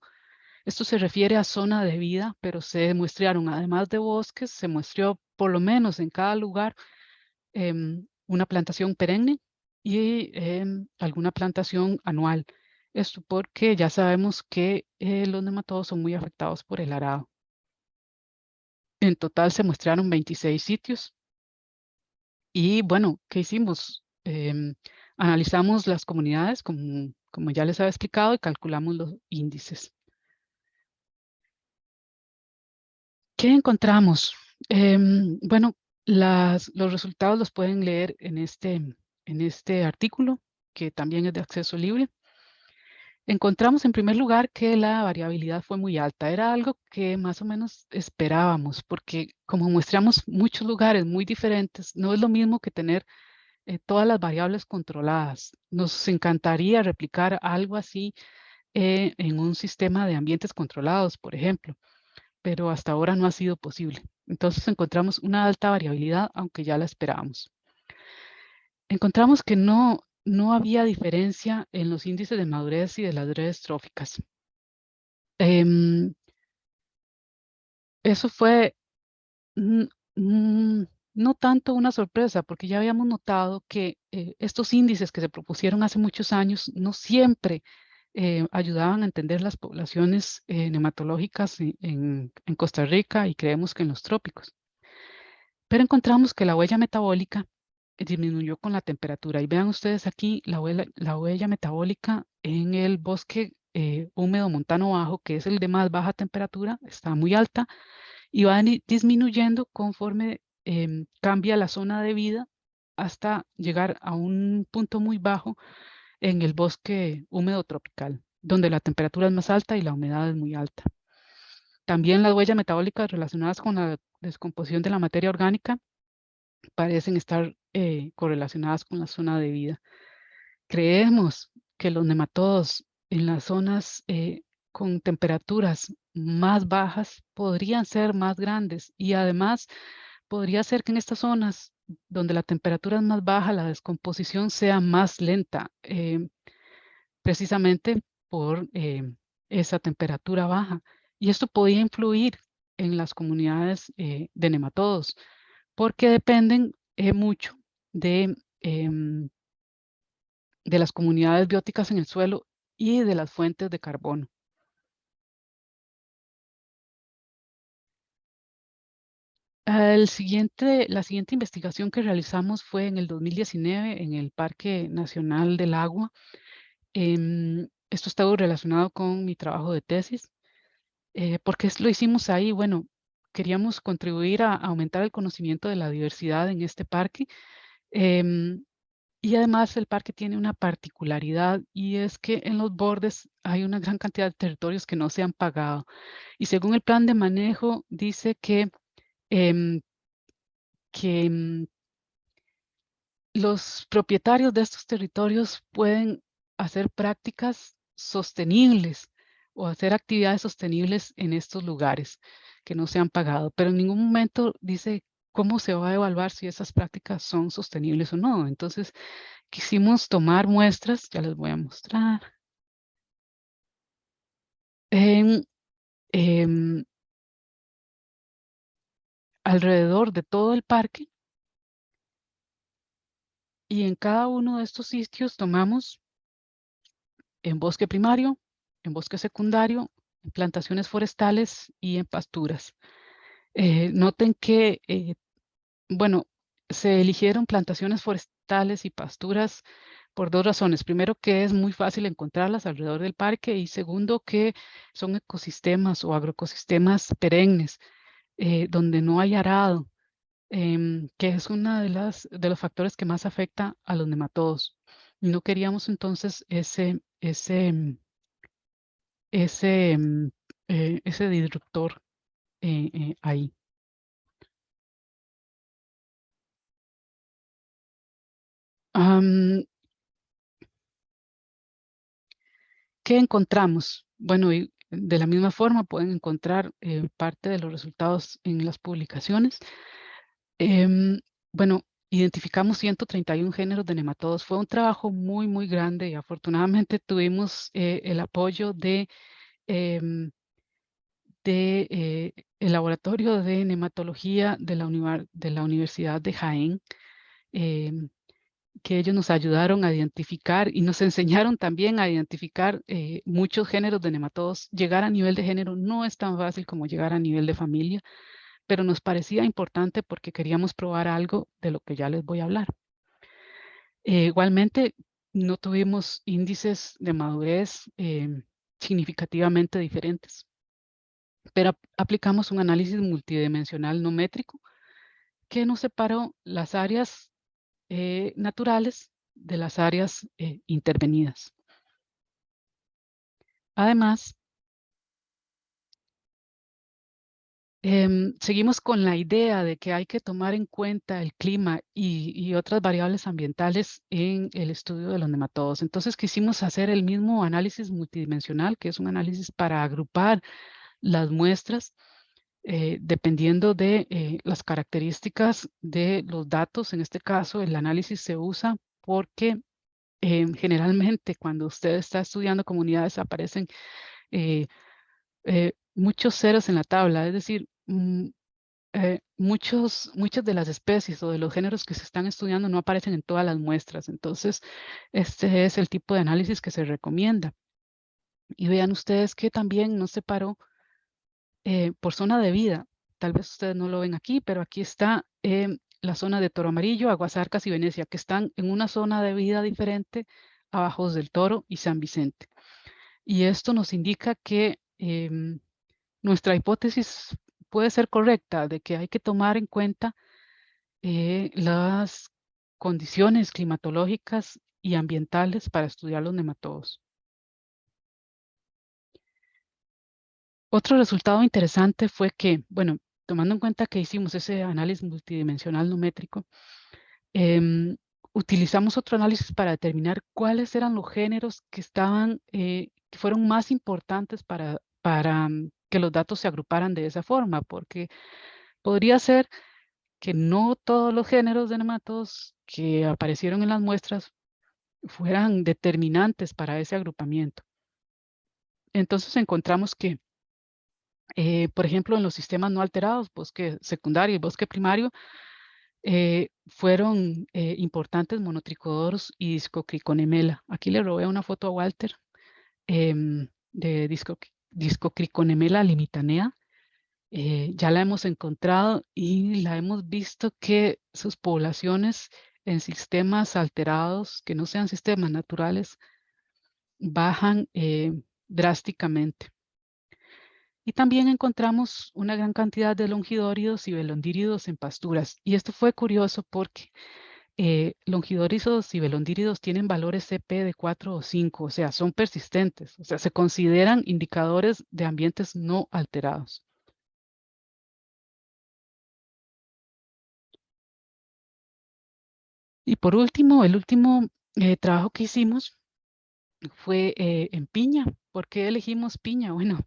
Esto se refiere a zona de vida, pero se muestrearon, además de bosques, se muestreó por lo menos en cada lugar una plantación perenne y alguna plantación anual. Esto porque ya sabemos que los nematodos son muy afectados por el arado. En total se muestrearon 26 sitios. Y bueno, ¿qué hicimos? Analizamos las comunidades, como ya les había explicado, y calculamos los índices. ¿Qué encontramos? Bueno, los resultados los pueden leer en este artículo, que también es de acceso libre. Encontramos en primer lugar que la variabilidad fue muy alta. Era algo que más o menos esperábamos, porque como muestramos muchos lugares muy diferentes, no es lo mismo que tener todas las variables controladas. Nos encantaría replicar algo así en un sistema de ambientes controlados, por ejemplo, pero hasta ahora no ha sido posible. Entonces encontramos una alta variabilidad, aunque ya la esperábamos. Encontramos que no había diferencia en los índices de madurez y de las redes tróficas. Eso fue no tanto una sorpresa, porque ya habíamos notado que estos índices que se propusieron hace muchos años no siempre ayudaban a entender las poblaciones nematológicas en Costa Rica y creemos que en los trópicos. Pero encontramos que la huella metabólica disminuyó con la temperatura. Y vean ustedes aquí la huella metabólica en el bosque húmedo montano bajo, que es el de más baja temperatura, está muy alta, y va disminuyendo conforme cambia la zona de vida hasta llegar a un punto muy bajo en el bosque húmedo tropical, donde la temperatura es más alta y la humedad es muy alta. También las huellas metabólicas relacionadas con la descomposición de la materia orgánica parecen estar correlacionadas con la zona de vida. Creemos que los nematodos en las zonas con temperaturas más bajas podrían ser más grandes y además podría ser que en estas zonas donde la temperatura es más baja, la descomposición sea más lenta, precisamente por esa temperatura baja. Y esto podría influir en las comunidades de nematodos, porque dependen mucho em, de las comunidades bióticas en el suelo y de las fuentes de carbono. La siguiente investigación que realizamos fue en el 2019 en el Parque Nacional del Agua. Esto estaba relacionado con mi trabajo de tesis. ¿Por qué lo hicimos ahí? Bueno, queríamos contribuir a aumentar el conocimiento de la diversidad en este parque. Y además el parque tiene una particularidad y es que en los bordes hay una gran cantidad de territorios que no se han pagado. Y según el plan de manejo dice que, em, que los propietarios de estos territorios pueden hacer prácticas sostenibles o hacer actividades sostenibles en estos lugares que no se han pagado, pero en ningún momento dice cómo se va a evaluar si esas prácticas son sostenibles o no. Entonces, quisimos tomar muestras, ya les voy a mostrar, en alrededor de todo el parque y en cada uno de estos sitios tomamos en bosque primario, en bosque secundario, en plantaciones forestales y en pasturas. Noten que, bueno, se eligieron plantaciones forestales y pasturas por dos razones. Primero, que es muy fácil encontrarlas alrededor del parque y segundo, que son ecosistemas o agroecosistemas perennes, donde no hay arado, que es uno de los factores que más afecta a los nematodos. No queríamos entonces ese disruptor ahí. ¿Qué encontramos? Bueno, y de la misma forma pueden encontrar parte de los resultados en las publicaciones. Bueno, identificamos 131 géneros de nematodos. Fue un trabajo muy, muy grande y afortunadamente tuvimos el apoyo em, de el laboratorio de nematología de la Universidad de Jaén, em, que ellos nos ayudaron a identificar y nos enseñaron también a identificar muchos géneros de nematodos. Llegar a nivel de género no es tan fácil como llegar a nivel de familia, pero nos parecía importante porque queríamos probar algo de lo que ya les voy a hablar. Igualmente, no tuvimos índices de madurez significativamente diferentes, pero aplicamos un análisis multidimensional no métrico que nos separó las áreas naturales de las áreas intervenidas. Además, seguimos con la idea de que hay que tomar en cuenta el clima y otras variables ambientales en el estudio de los nematodos. Entonces quisimos hacer el mismo análisis multidimensional, que es un análisis para agrupar las muestras dependiendo de las características de los datos. En este caso, el análisis se usa porque generalmente cuando usted está estudiando comunidades aparecen muchos ceros en la tabla, es decir, muchas de las especies o de los géneros que se están estudiando no aparecen en todas las muestras. Entonces, este es el tipo de análisis que se recomienda. Y vean ustedes que también nos separó por zona de vida. Tal vez ustedes no lo ven aquí, pero aquí está la zona de Toro Amarillo, Aguasarcas y Venecia, que están en una zona de vida diferente a Bajos del Toro y San Vicente. Y esto nos indica que nuestra hipótesis puede ser correcta, de que hay que tomar en cuenta las condiciones climatológicas y ambientales para estudiar los nematodos. Otro resultado interesante fue que, bueno, tomando en cuenta que hicimos ese análisis multidimensional no métrico, utilizamos otro análisis para determinar cuáles eran los géneros que que fueron más importantes para que los datos se agruparan de esa forma, porque podría ser que no todos los géneros de nematodos que aparecieron en las muestras fueran determinantes para ese agrupamiento. Entonces encontramos que, por ejemplo, en los sistemas no alterados, bosque secundario y bosque primario, fueron importantes monotricodoros y discocriconemela. Aquí le robé una foto a Walter de discocriconemela limitanea. Ya la hemos encontrado y la hemos visto que sus poblaciones en sistemas alterados, que no sean sistemas naturales, bajan drásticamente. Y también encontramos una gran cantidad de longidóridos y velondíridos en pasturas. Y esto fue curioso porque longidóridos y velondíridos tienen valores CP de 4 o 5, o sea, son persistentes, o sea, se consideran indicadores de ambientes no alterados. Y por último, el último trabajo que hicimos fue en piña. ¿Por qué elegimos piña? Bueno,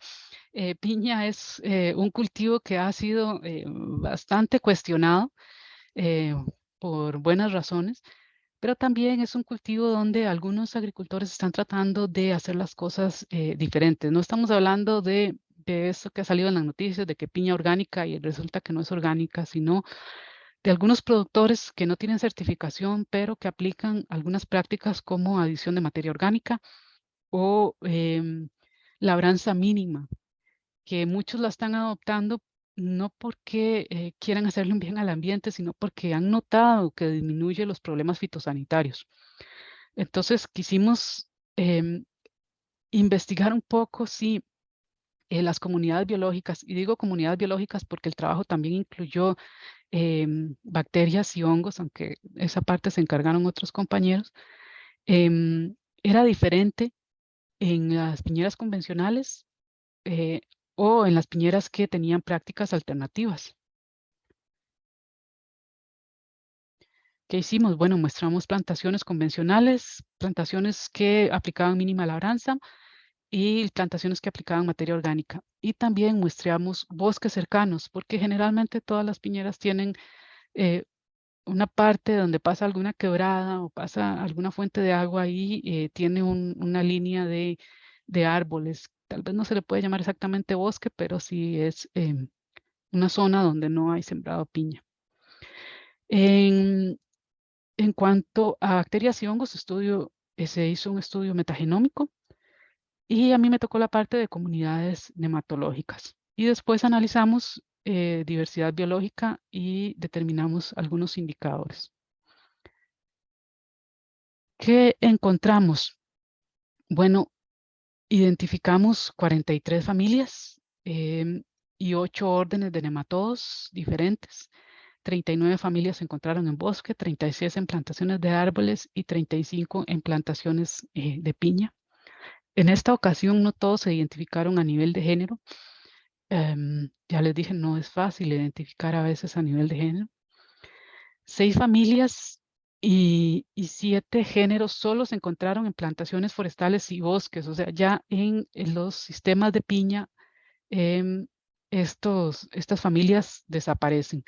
piña es un cultivo que ha sido bastante cuestionado eh, por buenas razones, pero también es un cultivo donde algunos agricultores están tratando de hacer las cosas diferentes. No estamos hablando de eso que ha salido en las noticias, de que piña orgánica y resulta que no es orgánica, sino de algunos productores que no tienen certificación, pero que aplican algunas prácticas como adición de materia orgánica o labranza mínima, que muchos la están adoptando no porque quieran hacerle un bien al ambiente, sino porque han notado que disminuye los problemas fitosanitarios. Entonces quisimos investigar un poco si las comunidades biológicas, y digo comunidades biológicas porque el trabajo también incluyó bacterias y hongos, aunque esa parte se encargaron otros compañeros, Era diferente en las piñeras convencionales o en las piñeras que tenían prácticas alternativas. ¿Qué hicimos? Bueno, muestramos plantaciones convencionales, plantaciones que aplicaban mínima labranza y plantaciones que aplicaban materia orgánica. Y también muestreamos bosques cercanos, porque generalmente todas las piñeras tienen una parte donde pasa alguna quebrada o pasa alguna fuente de agua y tiene una línea de árboles. Tal vez no se le puede llamar exactamente bosque, pero sí es una zona donde no hay sembrado piña. En cuanto a bacterias y hongos, se hizo un estudio metagenómico y a mí me tocó la parte de comunidades nematológicas. Y después analizamos diversidad biológica y determinamos algunos indicadores. ¿Qué encontramos? Bueno, identificamos 43 familias y 8 órdenes de nematodos diferentes. 39 familias se encontraron en bosque, 36 en plantaciones de árboles y 35 en plantaciones de piña. En esta ocasión no todos se identificaron a nivel de género. Ya les dije, no es fácil identificar a veces a nivel de género. 6 familias y 7 géneros solo se encontraron en plantaciones forestales y bosques, o sea, ya en los sistemas de piña, estas familias desaparecen.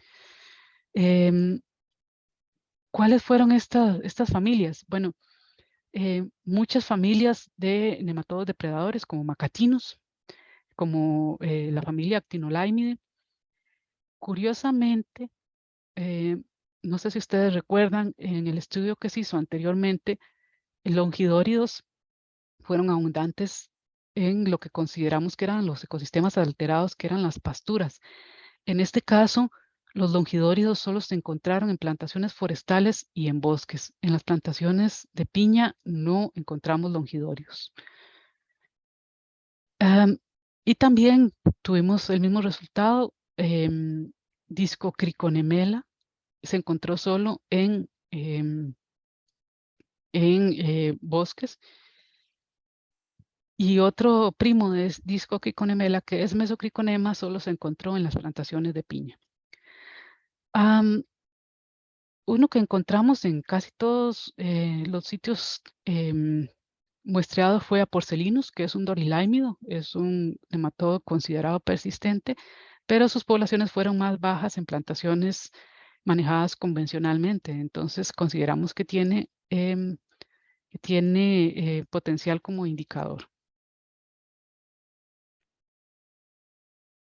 ¿Cuáles fueron estas familias? Bueno, muchas familias de nematodos depredadores como macatinos, como la familia Actinolaimide. Curiosamente, no sé si ustedes recuerdan, en el estudio que se hizo anteriormente, longidóridos fueron abundantes en lo que consideramos que eran los ecosistemas alterados, que eran las pasturas. En este caso, los longidóridos solo se encontraron en plantaciones forestales y en bosques. En las plantaciones de piña no encontramos longidóridos. Y también tuvimos el mismo resultado. Discocriconemela se encontró solo en bosques. Y otro primo de Discocriconemela, que es Mesocriconema, solo se encontró en las plantaciones de piña. Uno que encontramos en casi todos los sitios muestreados fue a Porcelinus, que es un doriláimido, es un nematodo considerado persistente, pero sus poblaciones fueron más bajas en plantaciones manejadas convencionalmente. Entonces consideramos que tiene potencial como indicador.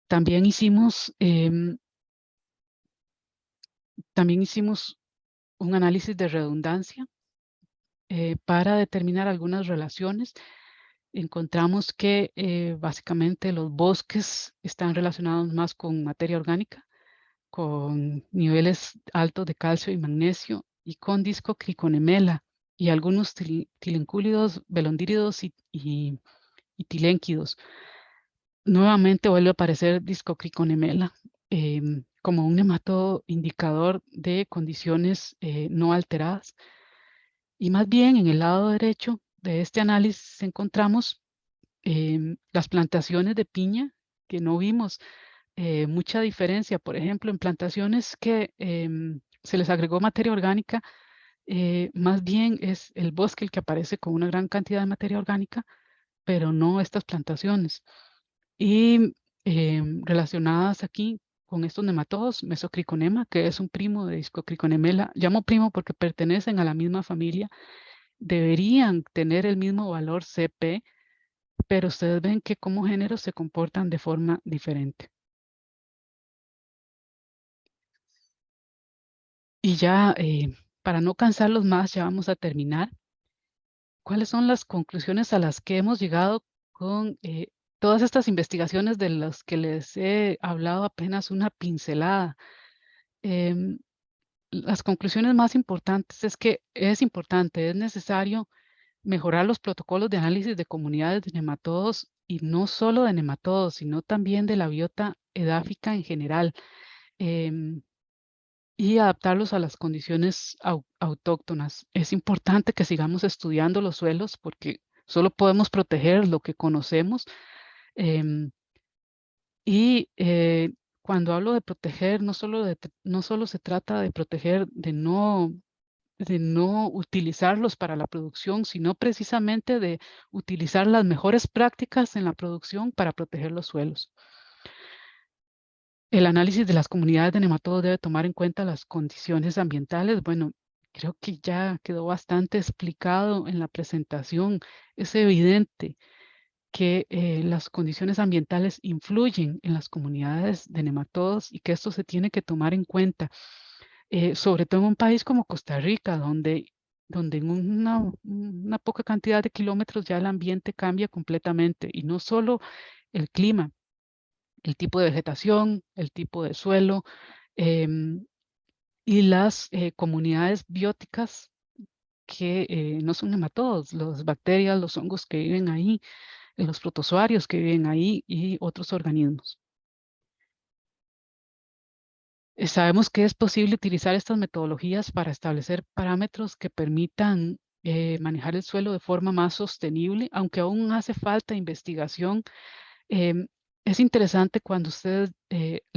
También hicimos un análisis de redundancia para determinar algunas relaciones. Encontramos que básicamente los bosques están relacionados más con materia orgánica, con niveles altos de calcio y magnesio y con discocriconemela y algunos tilencúlidos, velondíridos y tilénquidos. Nuevamente vuelve a aparecer discocriconemela como un nematodo indicador de condiciones no alteradas. Y más bien en el lado derecho de este análisis encontramos las plantaciones de piña, que no vimos mucha diferencia. Por ejemplo, en plantaciones que se les agregó materia orgánica, más bien es el bosque el que aparece con una gran cantidad de materia orgánica, pero no estas plantaciones. Y relacionadas aquí con estos nematodos, Mesocriconema, que es un primo de Discocriconemela, llamo primo porque pertenecen a la misma familia, deberían tener el mismo valor CP, pero ustedes ven que como géneros se comportan de forma diferente. Y ya, para no cansarlos más, ya vamos a terminar. ¿Cuáles son las conclusiones a las que hemos llegado con todas estas investigaciones de las que les he hablado apenas una pincelada? Em, las conclusiones más importantes es que es importante, es necesario mejorar los protocolos de análisis de comunidades de nematodos y no solo de nematodos, sino también de la biota edáfica en general. Em, y adaptarlos a las condiciones autóctonas. Es importante que sigamos estudiando los suelos porque solo podemos proteger lo que conocemos. em, y cuando hablo de proteger, no solo se trata de proteger, de no utilizarlos para la producción, sino precisamente de utilizar las mejores prácticas en la producción para proteger los suelos. El análisis de las comunidades de nematodos debe tomar en cuenta las condiciones ambientales. Bueno, creo que ya quedó bastante explicado en la presentación. Es evidente que las condiciones ambientales influyen en las comunidades de nematodos y que esto se tiene que tomar en cuenta, sobre todo en un país como Costa Rica, donde en una poca cantidad de kilómetros ya el ambiente cambia completamente y no solo el clima, el tipo de vegetación, el tipo de suelo, em, y las comunidades bióticas que no son nematodos, las bacterias, los hongos que viven ahí, los protozoarios que viven ahí y otros organismos. Sabemos que es posible utilizar estas metodologías para establecer parámetros que permitan manejar el suelo de forma más sostenible, aunque aún hace falta investigación. Em, es interesante cuando usted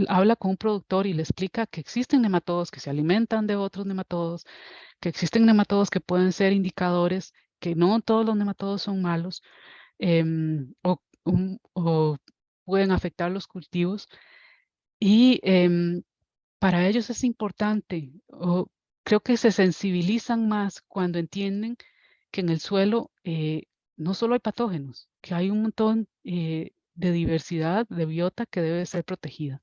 habla con un productor y le explica que existen nematodos que se alimentan de otros nematodos, que existen nematodos que pueden ser indicadores, que no todos los nematodos son malos, o pueden afectar los cultivos. Y para ellos es importante, o creo que se sensibilizan más cuando entienden que en el suelo no solo hay patógenos, que hay un montón de diversidad de biota que debe ser protegida.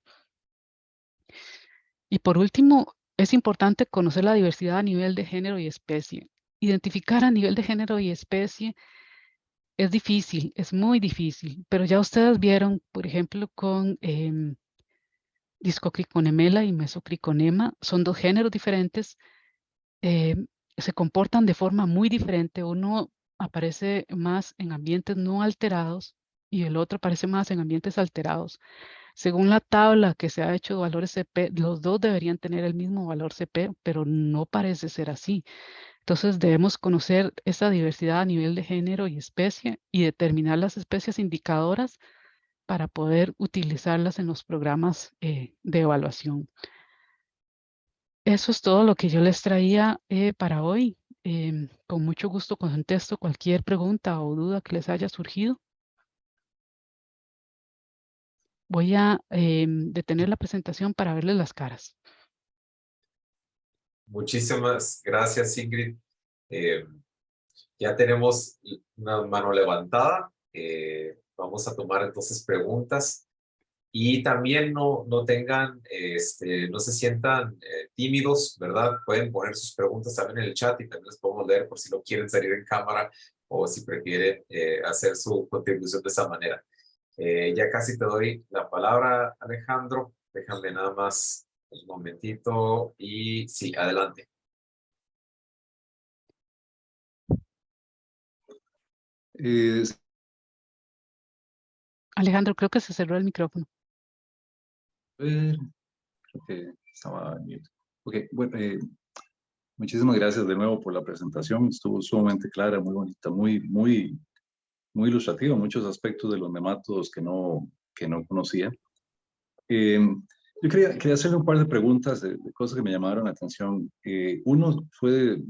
Y por último, es importante conocer la diversidad a nivel de género y especie. Identificar a nivel de género y especie es difícil, es muy difícil, pero ya ustedes vieron, por ejemplo, con Discocriconemela y Mesocriconema, son dos géneros diferentes, eh, se comportan de forma muy diferente. Uno aparece más en ambientes no alterados y el otro aparece más en ambientes alterados. Según la tabla que se ha hecho de valores CP, los dos deberían tener el mismo valor CP, pero no parece ser así. Entonces debemos conocer esa diversidad a nivel de género y especie y determinar las especies indicadoras para poder utilizarlas en los programas de evaluación. Eso es todo lo que yo les traía para hoy. Con mucho gusto contesto cualquier pregunta o duda que les haya surgido. Voy a detener la presentación para verles las caras. Muchísimas gracias, Ingrid. Eh, ya tenemos una mano levantada. Vamos a tomar entonces preguntas. Y también no tengan, no se sientan tímidos, ¿verdad? Pueden poner sus preguntas también en el chat y también les podemos leer por si no quieren salir en cámara o si prefieren hacer su contribución de esa manera. Ya casi te doy la palabra, Alejandro. Déjame nada más un momentito y sí, adelante. Eh, Alejandro, creo que se cerró el micrófono. creo que estaba en mute. Ok, bueno, muchísimas gracias de nuevo por la presentación. Estuvo sumamente clara, muy bonita, muy ilustrativa, muchos aspectos de los nematodos que no conocía. Yo quería hacerle un par de preguntas de cosas que me llamaron la atención. Uno fue,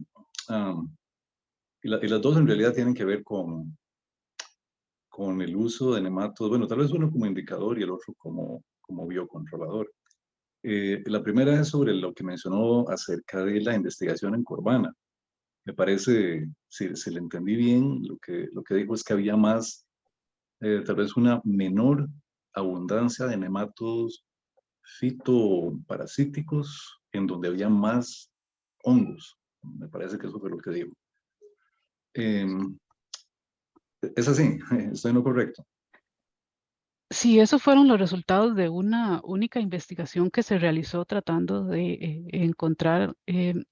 y las dos en realidad tienen que ver con el uso de nematodos. Bueno, tal vez uno como indicador y el otro como biocontrolador. La primera es sobre lo que mencionó acerca de la investigación en Corvana. Me parece, si le entendí bien, lo que dijo es que había más, tal vez una menor abundancia de nematodos fitoparasíticos en donde había más hongos. Me parece que eso fue lo que dijo. Es así, estoy en lo correcto. Sí, esos fueron los resultados de una única investigación que se realizó tratando de encontrar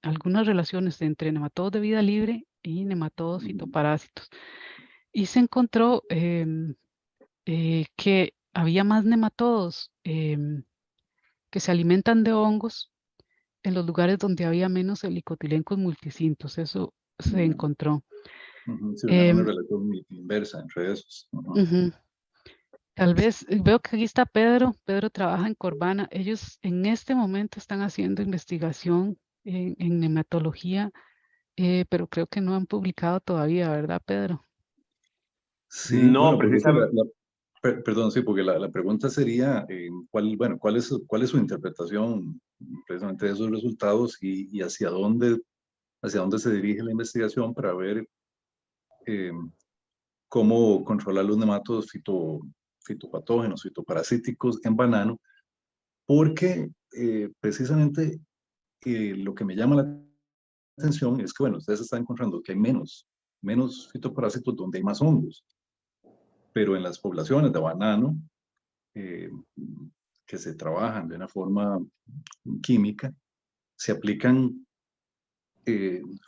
algunas relaciones entre nematodos de vida libre y nematodos fitoparásitos. Y se encontró que había más nematodos que se alimentan de hongos en los lugares donde había menos helicotilencos multicintos. Eso se encontró. Sí, una relación inversa entre esos. Ujú. Tal vez, veo que aquí está Pedro. Pedro trabaja en Corvana. Ellos en este momento están haciendo investigación en nematología, pero creo que no han publicado todavía, ¿verdad, Pedro? Sí, No, bueno, porque precisamente. perdón, sí, porque la pregunta sería, ¿cuál es su interpretación precisamente de esos resultados y hacia dónde se dirige la investigación para ver cómo controlar los nematodos fitopatógenos, fitoparasíticos en banano? Porque precisamente lo que me llama la atención es que, bueno, ustedes están encontrando que hay menos fitoparásitos donde hay más hongos, pero en las poblaciones de banano, que se trabajan de una forma química, se aplican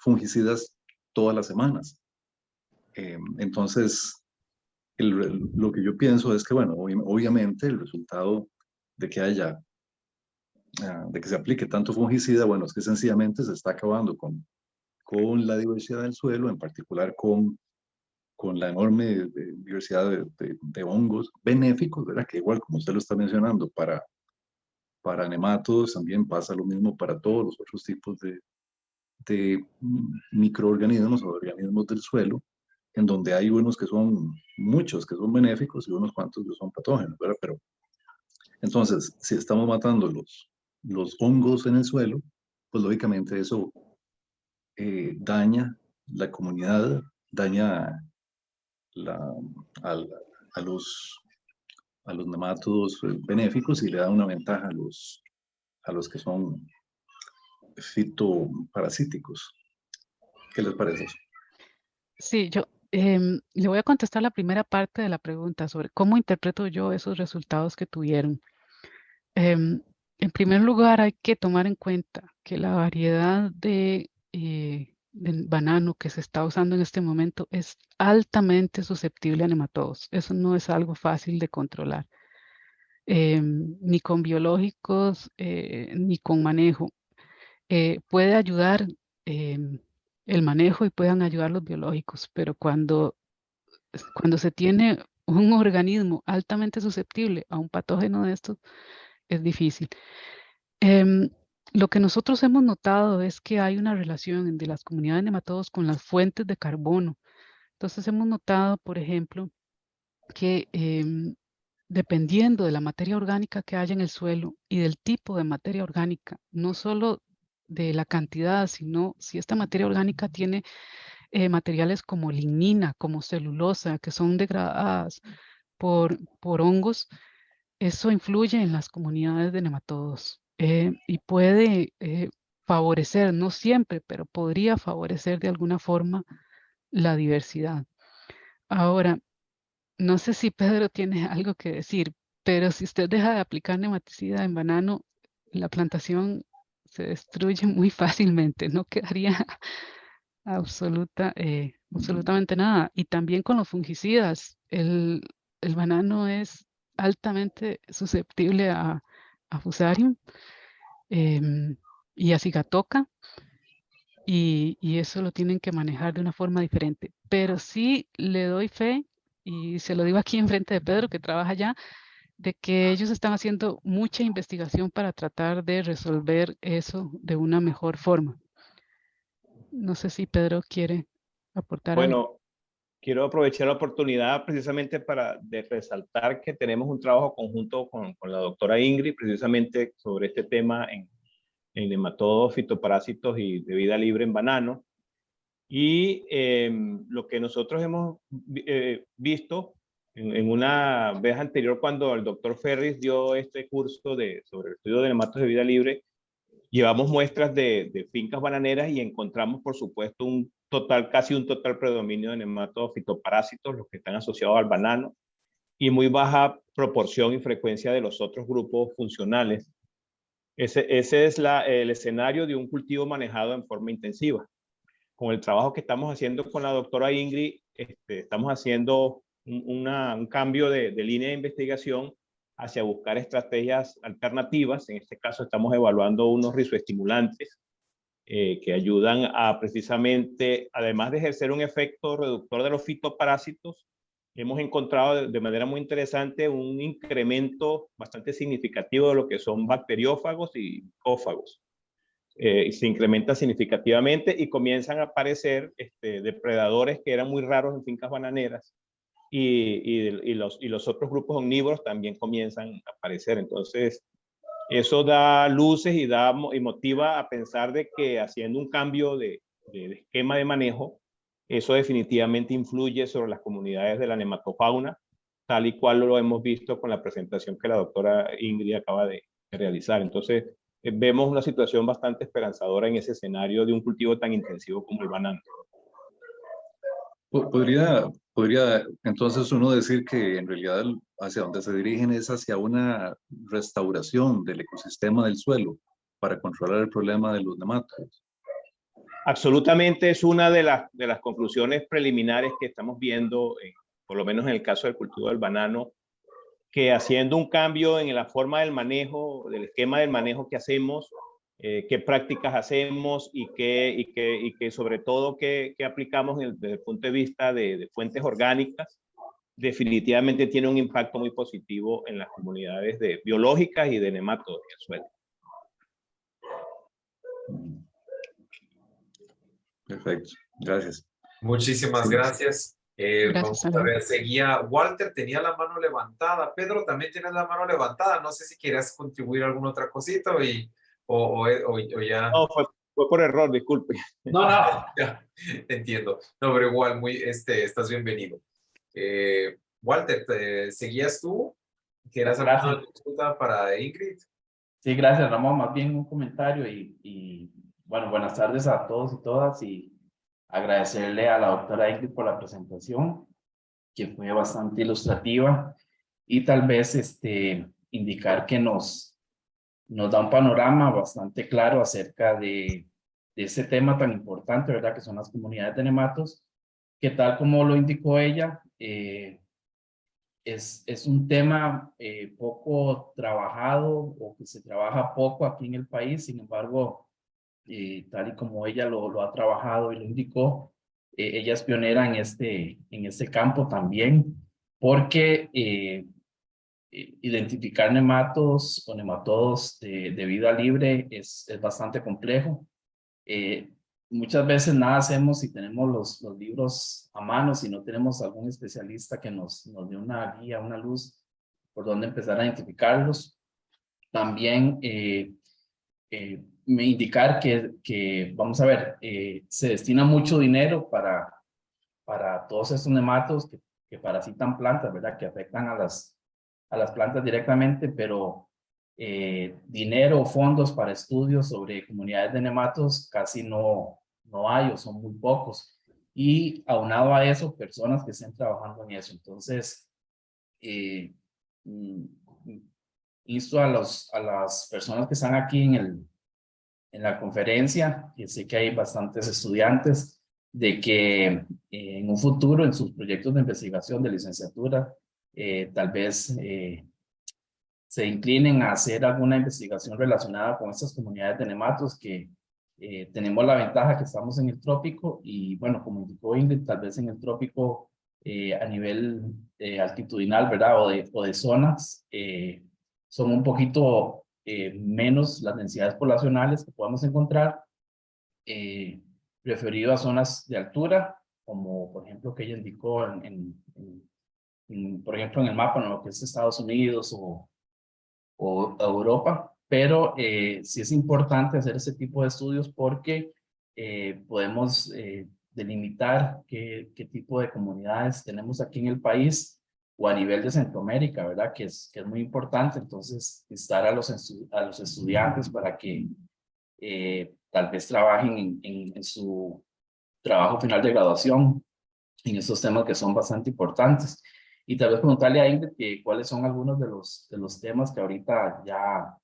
fungicidas todas las semanas. Entonces, lo que yo pienso es que, bueno, obviamente el resultado de que de que se aplique tanto fungicida, bueno, es que sencillamente se está acabando con la diversidad del suelo, en particular con la enorme diversidad de hongos benéficos, ¿verdad? Que igual, como usted lo está mencionando, para nematodos también pasa lo mismo para todos los otros tipos de microorganismos o organismos del suelo, en donde hay muchos que son benéficos y unos cuantos que son patógenos, ¿verdad? Pero entonces, si estamos matando los hongos en el suelo, pues lógicamente eso daña la comunidad, daña la, al- a los nematodos benéficos y le da una ventaja a los que son fitoparasíticos. ¿Qué les parece eso? Sí, yo le voy a contestar la primera parte de la pregunta sobre cómo interpreto yo esos resultados que tuvieron. Em, en primer lugar, hay que tomar en cuenta que la variedad de banano que se está usando en este momento es altamente susceptible a nematodos. Eso no es algo fácil de controlar, ni con biológicos, ni con manejo. Puede ayudar el manejo y puedan ayudar los biológicos, pero cuando se tiene un organismo altamente susceptible a un patógeno de estos, es difícil. Em, lo que nosotros hemos notado es que hay una relación de las comunidades de nematodos con las fuentes de carbono. Entonces hemos notado, por ejemplo, que dependiendo de la materia orgánica que haya en el suelo y del tipo de materia orgánica, no solo de la cantidad, sino si esta materia orgánica tiene materiales como lignina, como celulosa, que son degradadas por hongos, eso influye en las comunidades de nematodos y puede favorecer, no siempre, pero podría favorecer de alguna forma la diversidad. Ahora, no sé si Pedro tiene algo que decir, pero si usted deja de aplicar nematicida en banano, la plantación se destruye muy fácilmente, no quedaría absolutamente nada. Y también con los fungicidas, el banano es altamente susceptible a Fusarium y a Sigatoka, y eso lo tienen que manejar de una forma diferente. Pero sí le doy fe, y se lo digo aquí enfrente de Pedro, que trabaja allá, de que ellos están haciendo mucha investigación para tratar de resolver eso de una mejor forma. No sé si Pedro quiere aportar algo. Bueno, quiero aprovechar la oportunidad precisamente para resaltar que tenemos un trabajo conjunto con la doctora Ingrid, precisamente sobre este tema en nematodos, fitoparásitos y de vida libre en banano. Y lo que nosotros hemos visto en una vez anterior, cuando el doctor Ferris dio este curso sobre el estudio de nematodos de vida libre, llevamos muestras de fincas bananeras y encontramos, por supuesto, casi un total predominio de nematodos fitoparásitos, los que están asociados al banano, y muy baja proporción y frecuencia de los otros grupos funcionales. Ese es el escenario de un cultivo manejado en forma intensiva. Con el trabajo que estamos haciendo con la doctora Ingrid, estamos haciendo un cambio de línea de investigación hacia buscar estrategias alternativas. En este caso estamos evaluando unos rizoestimulantes que ayudan a precisamente, además de ejercer un efecto reductor de los fitoparásitos, hemos encontrado de manera muy interesante un incremento bastante significativo de lo que son bacteriófagos y micófagos. Y se incrementa significativamente y comienzan a aparecer depredadores que eran muy raros en fincas bananeras y los otros grupos omnívoros también comienzan a aparecer. Entonces, eso da luces y motiva a pensar de que haciendo un cambio de esquema de manejo, eso definitivamente influye sobre las comunidades de la nematofauna, tal y cual lo hemos visto con la presentación que la doctora Ingrid acaba de realizar. Entonces, vemos una situación bastante esperanzadora en ese escenario de un cultivo tan intensivo como el banano. Podría entonces uno decir que en realidad hacia donde se dirigen es hacia una restauración del ecosistema del suelo para controlar el problema de los nematodos. Absolutamente, es una de las conclusiones preliminares que estamos viendo, por lo menos en el caso del cultivo del banano, que haciendo un cambio en la forma del manejo, del esquema del manejo que hacemos, qué prácticas hacemos y que sobre todo qué aplicamos desde el punto de vista de fuentes orgánicas, definitivamente tiene un impacto muy positivo en las comunidades biológicas y de nematodos en el suelo. Perfecto, gracias. Muchísimas gracias. Gracias, Vamos a ver, seguía Walter, tenía la mano levantada. Pedro, también tienes la mano levantada. No sé si quieres contribuir a alguna otra cosita o ya. No, fue por error, disculpe. No, ya, entiendo. No, pero igual, estás bienvenido. Walter, ¿seguías tú? ¿Quieras alguna consulta para Ingrid? Sí, gracias, Ramón. Más bien un comentario y bueno, buenas tardes a todos y todas y agradecerle a la doctora Ingrid por la presentación, que fue bastante ilustrativa y tal vez indicar que nos da un panorama bastante claro acerca de este tema tan importante, ¿verdad? Que son las comunidades de nematos, que tal como lo indicó ella, es un tema poco trabajado o que se trabaja poco aquí en el país. Sin embargo, tal y como ella lo ha trabajado y lo indicó, ella es pionera en este campo también, porque identificar nematos o nematodos de vida libre es bastante complejo. Muchas veces nada hacemos si tenemos los libros a mano, si no tenemos algún especialista que nos dé una guía, una luz por dónde empezar a identificarlos. También me indicar que vamos a ver, se destina mucho dinero para todos estos nematos que parasitan plantas, ¿verdad? Que afectan a las plantas directamente, pero dinero o fondos para estudios sobre comunidades de nematos casi no hay o son muy pocos. Y aunado a eso, personas que estén trabajando en eso. Entonces, insto a las personas que están aquí en la conferencia, que sé que hay bastantes estudiantes, de que en un futuro en sus proyectos de investigación de licenciatura, tal vez se inclinen a hacer alguna investigación relacionada con estas comunidades de nematos que tenemos la ventaja que estamos en el trópico y bueno, como indicó Ingrid, tal vez en el trópico a nivel altitudinal, ¿verdad? O de zonas, son un poquito menos las densidades poblacionales que podamos encontrar, referido a zonas de altura, como por ejemplo que ella indicó por ejemplo en el mapa, en lo que es Estados Unidos o Europa, pero sí es importante hacer ese tipo de estudios porque podemos delimitar qué tipo de comunidades tenemos aquí en el país o a nivel de Centroamérica, ¿verdad? Que es muy importante. Entonces, instar a los estudiantes para que tal vez trabajen en su trabajo final de graduación en estos temas que son bastante importantes. Y tal vez preguntarle a Ingrid que cuáles son algunos de los temas que ahorita ya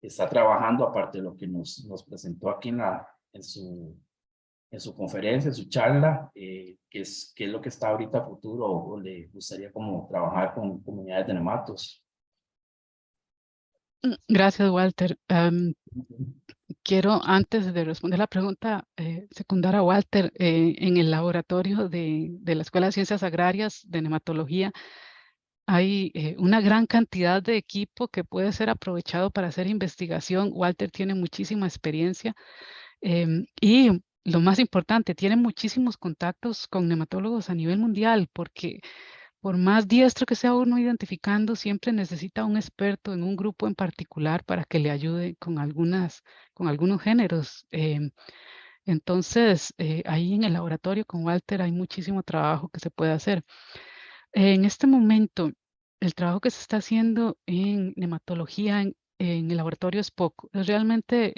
está trabajando, aparte de lo que nos presentó aquí en su conferencia, en su charla, qué es lo que está ahorita a futuro o le gustaría como trabajar con comunidades de nematos. Gracias, Walter. Quiero, antes de responder la pregunta, secundar a Walter. En el laboratorio de la Escuela de Ciencias Agrarias de Nematología hay una gran cantidad de equipo que puede ser aprovechado para hacer investigación. Walter tiene muchísima experiencia y lo más importante, tiene muchísimos contactos con nematólogos a nivel mundial, porque por más diestro que sea uno identificando, siempre necesita un experto en un grupo en particular para que le ayude con algunos géneros. Entonces, ahí en el laboratorio con Walter hay muchísimo trabajo que se puede hacer. En este momento, el trabajo que se está haciendo en nematología en el laboratorio es poco. Es realmente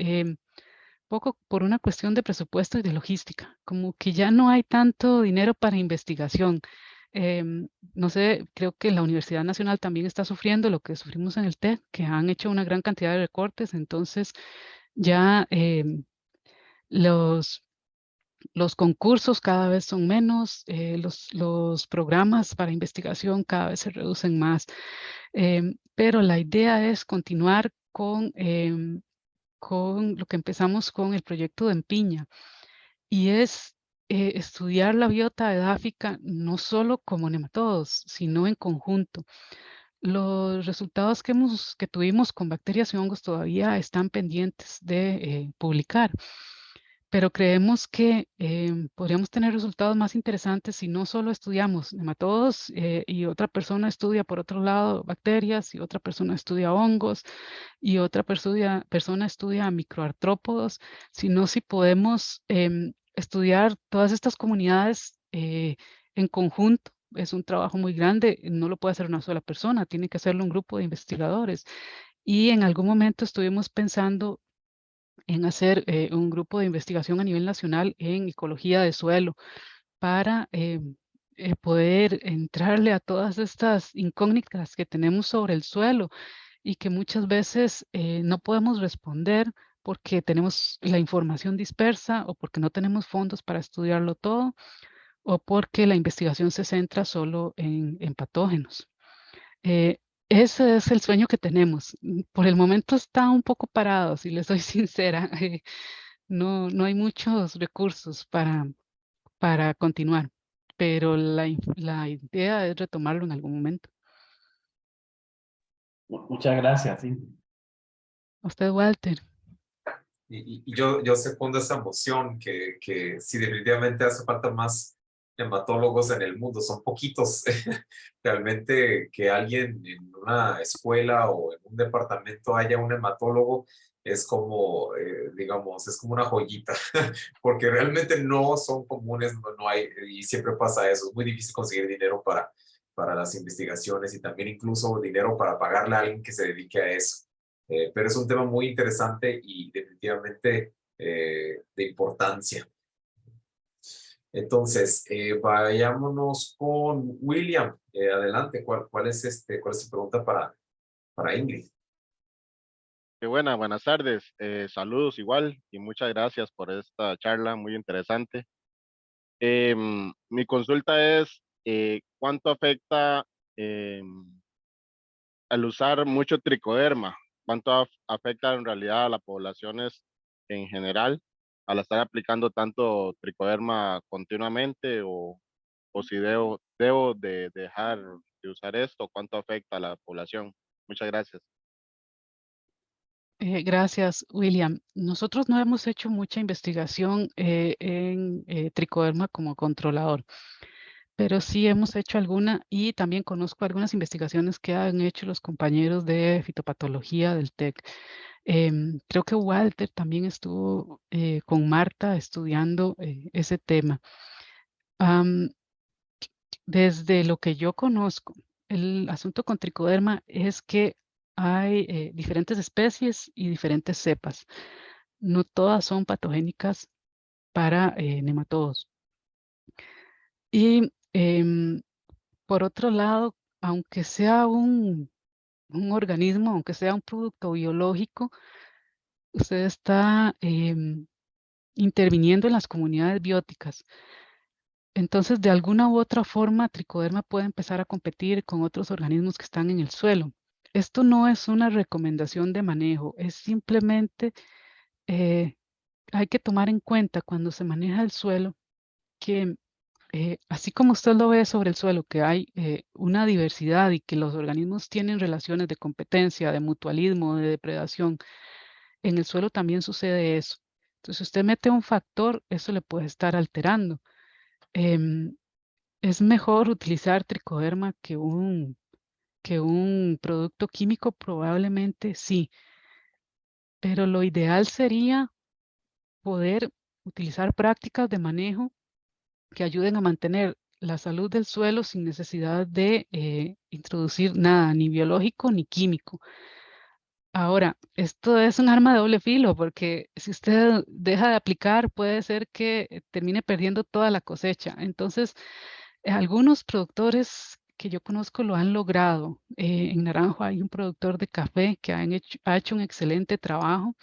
poco por una cuestión de presupuesto y de logística. Como que ya no hay tanto dinero para investigación. No sé, creo que la Universidad Nacional también está sufriendo lo que sufrimos en el TEC, que han hecho una gran cantidad de recortes. Entonces, ya los los concursos cada vez son menos, los programas para investigación cada vez se reducen más, pero la idea es continuar con lo que empezamos con el proyecto de Empiña, y es estudiar la biota edáfica no solo como nematodos, sino en conjunto. Los resultados que tuvimos con bacterias y hongos todavía están pendientes de publicar, pero creemos que podríamos tener resultados más interesantes si no solo estudiamos nematodos y otra persona estudia por otro lado bacterias y otra persona estudia hongos y otra persona estudia microartrópodos, sino si podemos estudiar todas estas comunidades en conjunto. Es un trabajo muy grande, no lo puede hacer una sola persona, tiene que hacerlo un grupo de investigadores. Y en algún momento estuvimos pensando en hacer un grupo de investigación a nivel nacional en ecología de suelo para poder entrarle a todas estas incógnitas que tenemos sobre el suelo y que muchas veces no podemos responder porque tenemos la información dispersa o porque no tenemos fondos para estudiarlo todo o porque la investigación se centra solo en patógenos. Eh, Ese es el sueño que tenemos. Por el momento está un poco parado, si les soy sincera. No hay muchos recursos para continuar, pero la idea es retomarlo en algún momento. Muchas gracias, sí. A usted, Walter. Y yo segundo esa emoción que sí definitivamente hace falta más hematólogos en el mundo, son poquitos. Realmente que alguien en una escuela o en un departamento haya un hematólogo es como, digamos, es como una joyita, porque realmente no son comunes, no hay, y siempre pasa eso, es muy difícil conseguir dinero para las investigaciones y también incluso dinero para pagarle a alguien que se dedique a eso. Pero es un tema muy interesante y definitivamente de importancia. Entonces, vayámonos con William. Adelante, ¿cuál es tu pregunta para Ingrid? Qué buenas tardes. Saludos igual y muchas gracias por esta charla muy interesante. Mi consulta es, ¿cuánto afecta al usar mucho tricoderma? ¿Cuánto afecta en realidad a las poblaciones en general al estar aplicando tanto tricoderma continuamente o si debo de dejar de usar esto? ¿Cuánto afecta a la población? Muchas gracias. Gracias, William. Nosotros no hemos hecho mucha investigación en tricoderma como controlador, pero sí hemos hecho alguna y también conozco algunas investigaciones que han hecho los compañeros de fitopatología del TEC. Creo que Walter también estuvo con Marta estudiando ese tema. Desde lo que yo conozco, el asunto con tricoderma es que hay diferentes especies y diferentes cepas. No todas son patogénicas para nematodos. Y por otro lado, aunque sea un organismo, aunque sea un producto biológico, usted está interviniendo en las comunidades bióticas. Entonces, de alguna u otra forma, tricoderma puede empezar a competir con otros organismos que están en el suelo. esto no es una recomendación de manejo, es simplemente, hay que tomar en cuenta cuando se maneja el suelo que así como usted lo ve sobre el suelo, que hay una diversidad y que los organismos tienen relaciones de competencia, de mutualismo, de depredación, en el suelo también sucede eso. Entonces, si usted mete un factor, eso le puede estar alterando. Es mejor utilizar tricoderma que un producto químico, probablemente sí, pero lo ideal sería poder utilizar prácticas de manejo que ayuden a mantener la salud del suelo sin necesidad de introducir nada, ni biológico ni químico. Ahora, esto es un arma de doble filo porque si usted deja de aplicar, puede ser que termine perdiendo toda la cosecha. Entonces, algunos productores que yo conozco lo han logrado. En Naranjo hay un productor de café que ha hecho un excelente trabajo.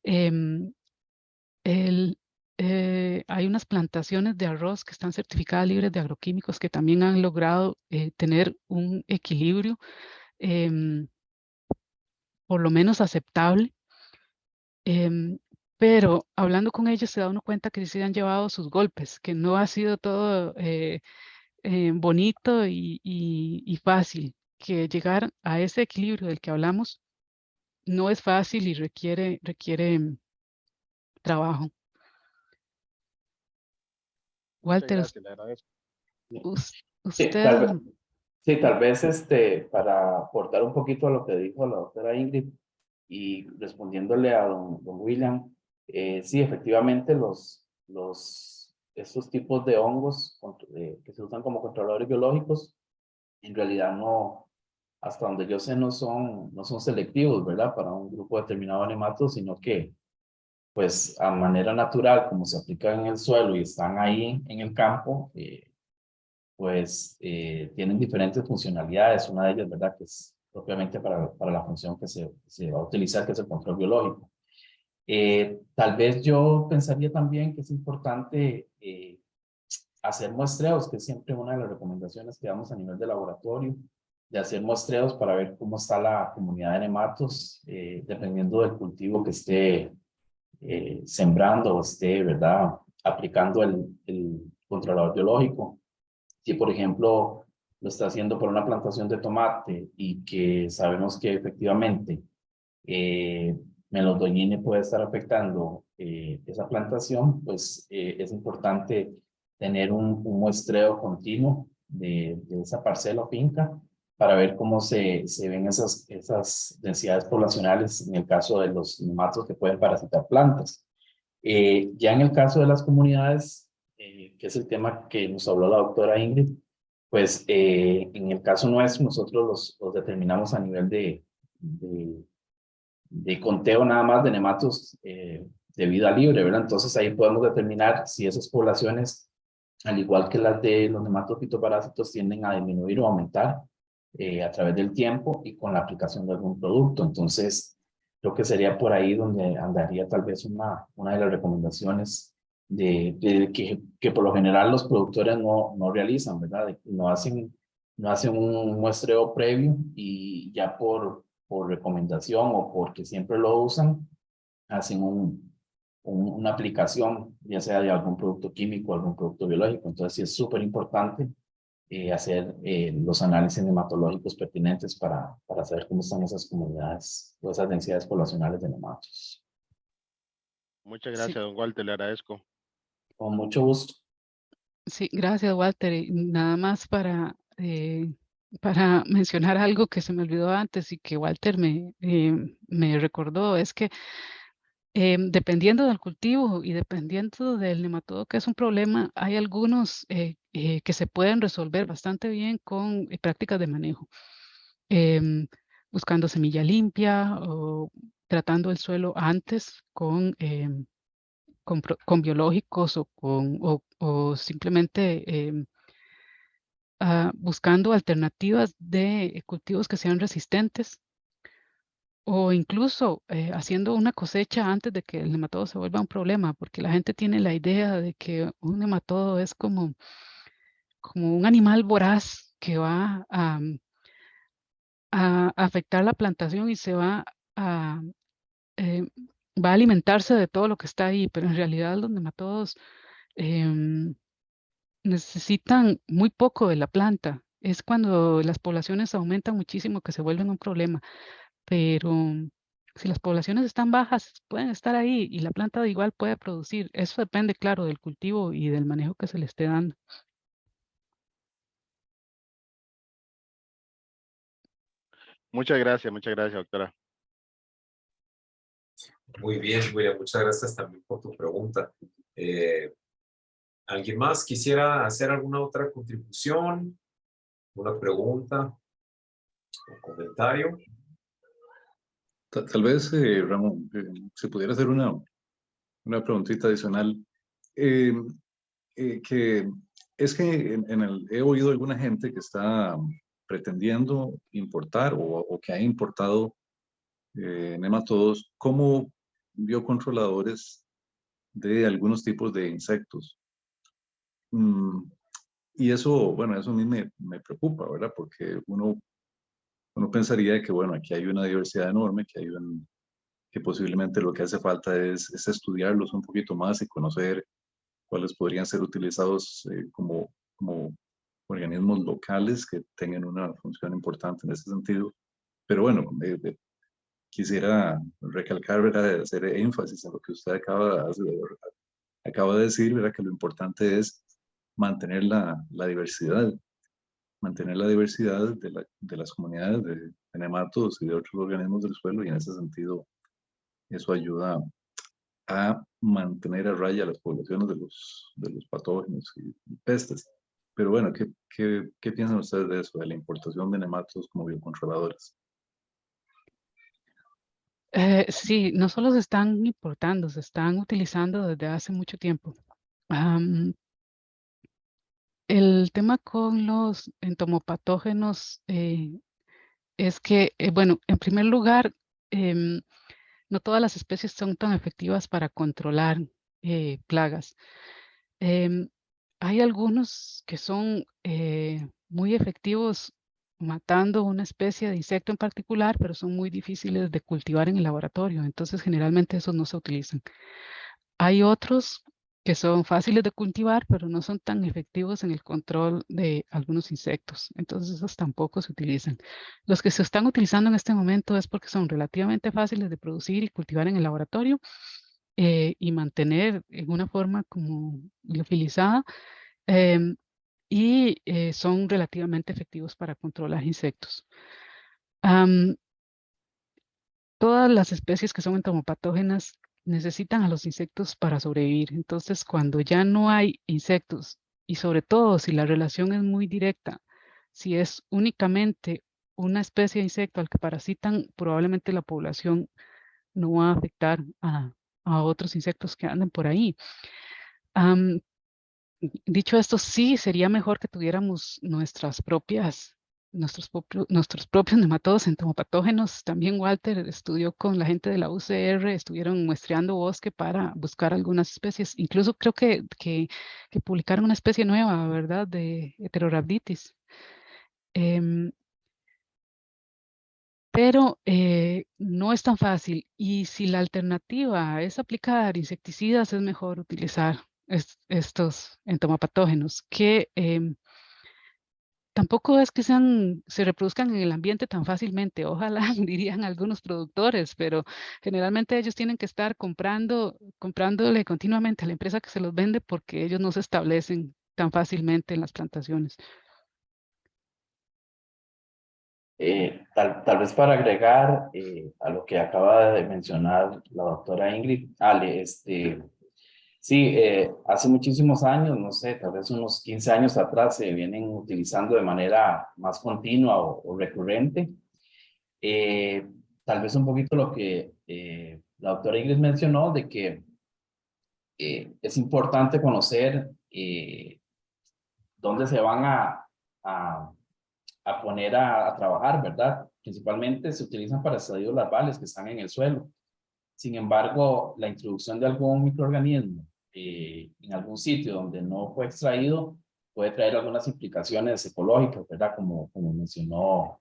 Em, hay unas plantaciones de arroz que están certificadas libres de agroquímicos que también han logrado tener un equilibrio em, por lo menos aceptable. Pero hablando con ellos se da uno cuenta que sí han llevado sus golpes, que no ha sido todo bonito y fácil, que llegar a ese equilibrio del que hablamos no es fácil y requiere trabajo. Muchas Walter, gracias, le agradezco. Sí, tal usted, vez, sí, tal vez para aportar un poquito a lo que dijo la doctora Ingrid y respondiéndole a don William, sí, efectivamente estos tipos de hongos que se usan como controladores biológicos, en realidad no, hasta donde yo sé, no son selectivos, ¿verdad? Para un grupo determinado de nematos, sino que, pues, a manera natural, como se aplican en el suelo y están ahí en el campo, pues tienen diferentes funcionalidades. Una de ellas, ¿verdad?, que es propiamente para la función que se va a utilizar, que es el control biológico. Tal vez yo pensaría también que es importante hacer muestreos, que es siempre una de las recomendaciones que damos a nivel de laboratorio, de hacer muestreos para ver cómo está la comunidad de nematos, dependiendo del cultivo que esté sembrando o esté, ¿verdad?, aplicando el controlador biológico. Si, por ejemplo, lo está haciendo por una plantación de tomate y que sabemos que efectivamente melodoñine puede estar afectando esa plantación, pues es importante tener un muestreo continuo de esa parcela o finca para ver cómo se ven esas densidades poblacionales en el caso de los nematos que pueden parasitar plantas. Ya en el caso de las comunidades, que es el tema que nos habló la doctora Ingrid, pues en el caso nuestro nosotros los determinamos a nivel de conteo nada más de nematos de vida libre, ¿verdad? Entonces ahí podemos determinar si esas poblaciones, al igual que las de los nematos fitoparásitos, tienden a disminuir o aumentar a través del tiempo y con la aplicación de algún producto. Entonces, creo que sería por ahí donde andaría tal vez una de las recomendaciones que por lo general los productores no realizan, ¿verdad? No hacen un muestreo previo y ya por recomendación o porque siempre lo usan, hacen una aplicación, ya sea de algún producto químico o algún producto biológico. Entonces sí es súper importante hacer los análisis nematológicos pertinentes para saber cómo están esas comunidades o esas densidades poblacionales de nematos. Muchas sí, gracias, don Walter, le agradezco. Con mucho gusto. sí, gracias, Walter. Y nada más para mencionar algo que se me olvidó antes y que Walter me recordó, es que dependiendo del cultivo y dependiendo del nematodo que es un problema, hay algunos que se pueden resolver bastante bien con prácticas de manejo, buscando semilla limpia o tratando el suelo antes con biológicos o simplemente buscando alternativas de cultivos que sean resistentes o incluso haciendo una cosecha antes de que el nematodo se vuelva un problema, porque la gente tiene la idea de que un nematodo es como un animal voraz que va a afectar la plantación y se va a, va a alimentarse de todo lo que está ahí, pero en realidad los nematodos necesitan muy poco de la planta. Es cuando las poblaciones aumentan muchísimo que se vuelven un problema, pero si las poblaciones están bajas, pueden estar ahí y la planta igual puede producir. Eso depende, claro, del cultivo y del manejo que se le esté dando. Muchas gracias, doctora. Muy bien, William, muchas gracias también por tu pregunta. ¿Alguien más quisiera hacer alguna otra contribución, una pregunta o comentario? Tal vez, Ramón, se pudiera hacer una preguntita adicional. Que es que he oído alguna gente que está pretendiendo importar o que ha importado nematodos como biocontroladores de algunos tipos de insectos. Y eso, bueno, eso a mí me preocupa, ¿verdad? Porque uno pensaría que, bueno, aquí hay una diversidad enorme, que posiblemente lo que hace falta es estudiarlos un poquito más y conocer cuáles podrían ser utilizados como organismos locales que tengan una función importante en ese sentido. Pero bueno, quisiera recalcar, ¿verdad? Hacer énfasis en lo que usted acaba de decir, ¿verdad? Que lo importante es mantener la diversidad de las comunidades de nematodos y de otros organismos del suelo, y en ese sentido eso ayuda a mantener a raya las poblaciones de los patógenos y pestes. Pero bueno, ¿qué piensan ustedes de eso, de la importación de nematodos como biocontroladores? Sí, no solo se están importando, se están utilizando desde hace mucho tiempo. El tema con los entomopatógenos es que, bueno, en primer lugar, no todas las especies son tan efectivas para controlar plagas. Hay algunos que son muy efectivos matando una especie de insecto en particular, pero son muy difíciles de cultivar en el laboratorio, entonces generalmente esos no se utilizan. Hay otros que son fáciles de cultivar, pero no son tan efectivos en el control de algunos insectos, entonces esos tampoco se utilizan. Los que se están utilizando en este momento es porque son relativamente fáciles de producir y cultivar en el laboratorio y mantener en una forma como liofilizada y son relativamente efectivos para controlar insectos. Todas las especies que son entomopatógenas necesitan a los insectos para sobrevivir. Entonces, cuando ya no hay insectos, y sobre todo si la relación es muy directa, si es únicamente una especie de insecto al que parasitan, probablemente la población no va a afectar a otros insectos que anden por ahí. Dicho esto, sí sería mejor que tuviéramos nuestros propios nematodos entomopatógenos. También Walter estudió con la gente de la UCR, estuvieron muestreando bosque para buscar algunas especies. Incluso creo que publicaron una especie nueva, ¿verdad? De Heterorhabditis. Pero no es tan fácil. Y si la alternativa es aplicar insecticidas, es mejor utilizar estos entomopatógenos que tampoco es que se reproduzcan en el ambiente tan fácilmente. Ojalá, dirían algunos productores, pero generalmente ellos tienen que estar comprándole continuamente a la empresa que se los vende porque ellos no se establecen tan fácilmente en las plantaciones. Tal vez para agregar a lo que acaba de mencionar la doctora Ingrid, Ale, sí, hace muchísimos años, no sé, tal vez unos 15 años atrás se vienen utilizando de manera más continua o recurrente. Tal vez un poquito lo que la doctora Ingrid mencionó, de que es importante conocer dónde se van a poner a trabajar, ¿verdad? Principalmente se utilizan para estadios larvales que están en el suelo. Sin embargo, la introducción de algún microorganismo en algún sitio donde no fue extraído puede traer algunas implicaciones ecológicas, ¿verdad? Como mencionó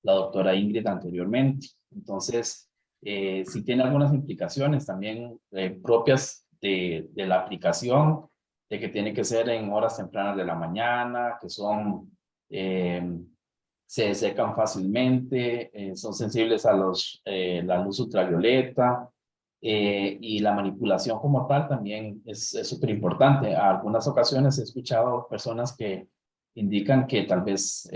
la doctora Ingrid anteriormente. Entonces, sí tiene algunas implicaciones también propias de la aplicación, de que tiene que ser en horas tempranas de la mañana, que son, se secan fácilmente, son sensibles a la luz ultravioleta, y la manipulación como tal también es súper importante. A algunas ocasiones he escuchado personas que indican que tal vez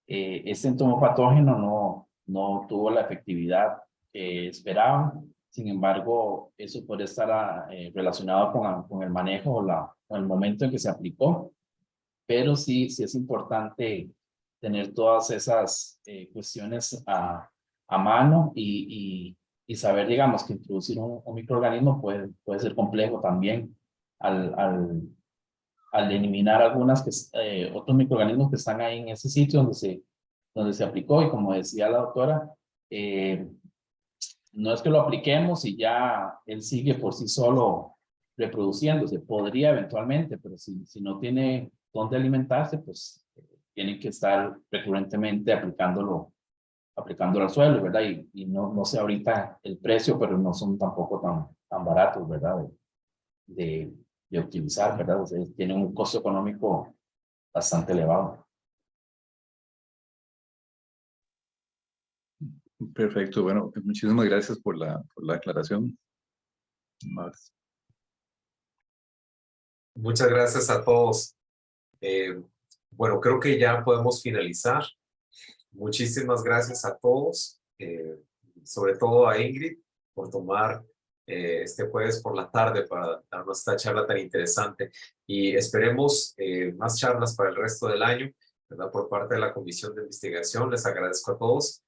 este entomopatógeno no tuvo la efectividad que esperaban. Sin embargo, eso puede estar relacionado con el manejo o el momento en que se aplicó. Pero sí es importante tener todas esas cuestiones a mano y saber, digamos, que introducir un microorganismo puede ser complejo también al eliminar otros microorganismos que están ahí en ese sitio donde se aplicó. Y como decía la doctora, no es que lo apliquemos y ya él sigue por sí solo reproduciéndose. Podría eventualmente, pero si no tiene dónde alimentarse, pues tienen que estar recurrentemente aplicándolo al suelo, ¿verdad? Y no sé ahorita el precio, pero no son tampoco tan baratos, ¿verdad? De utilizar, ¿verdad? O sea, tienen un costo económico bastante elevado. Perfecto, bueno, muchísimas gracias por la aclaración. Más. Muchas gracias a todos. Bueno, creo que ya podemos finalizar. Muchísimas gracias a todos, sobre todo a Ingrid, por tomar este jueves por la tarde para darnos esta charla tan interesante. Y esperemos más charlas para el resto del año, ¿verdad? Por parte de la Comisión de Investigación. Les agradezco a todos.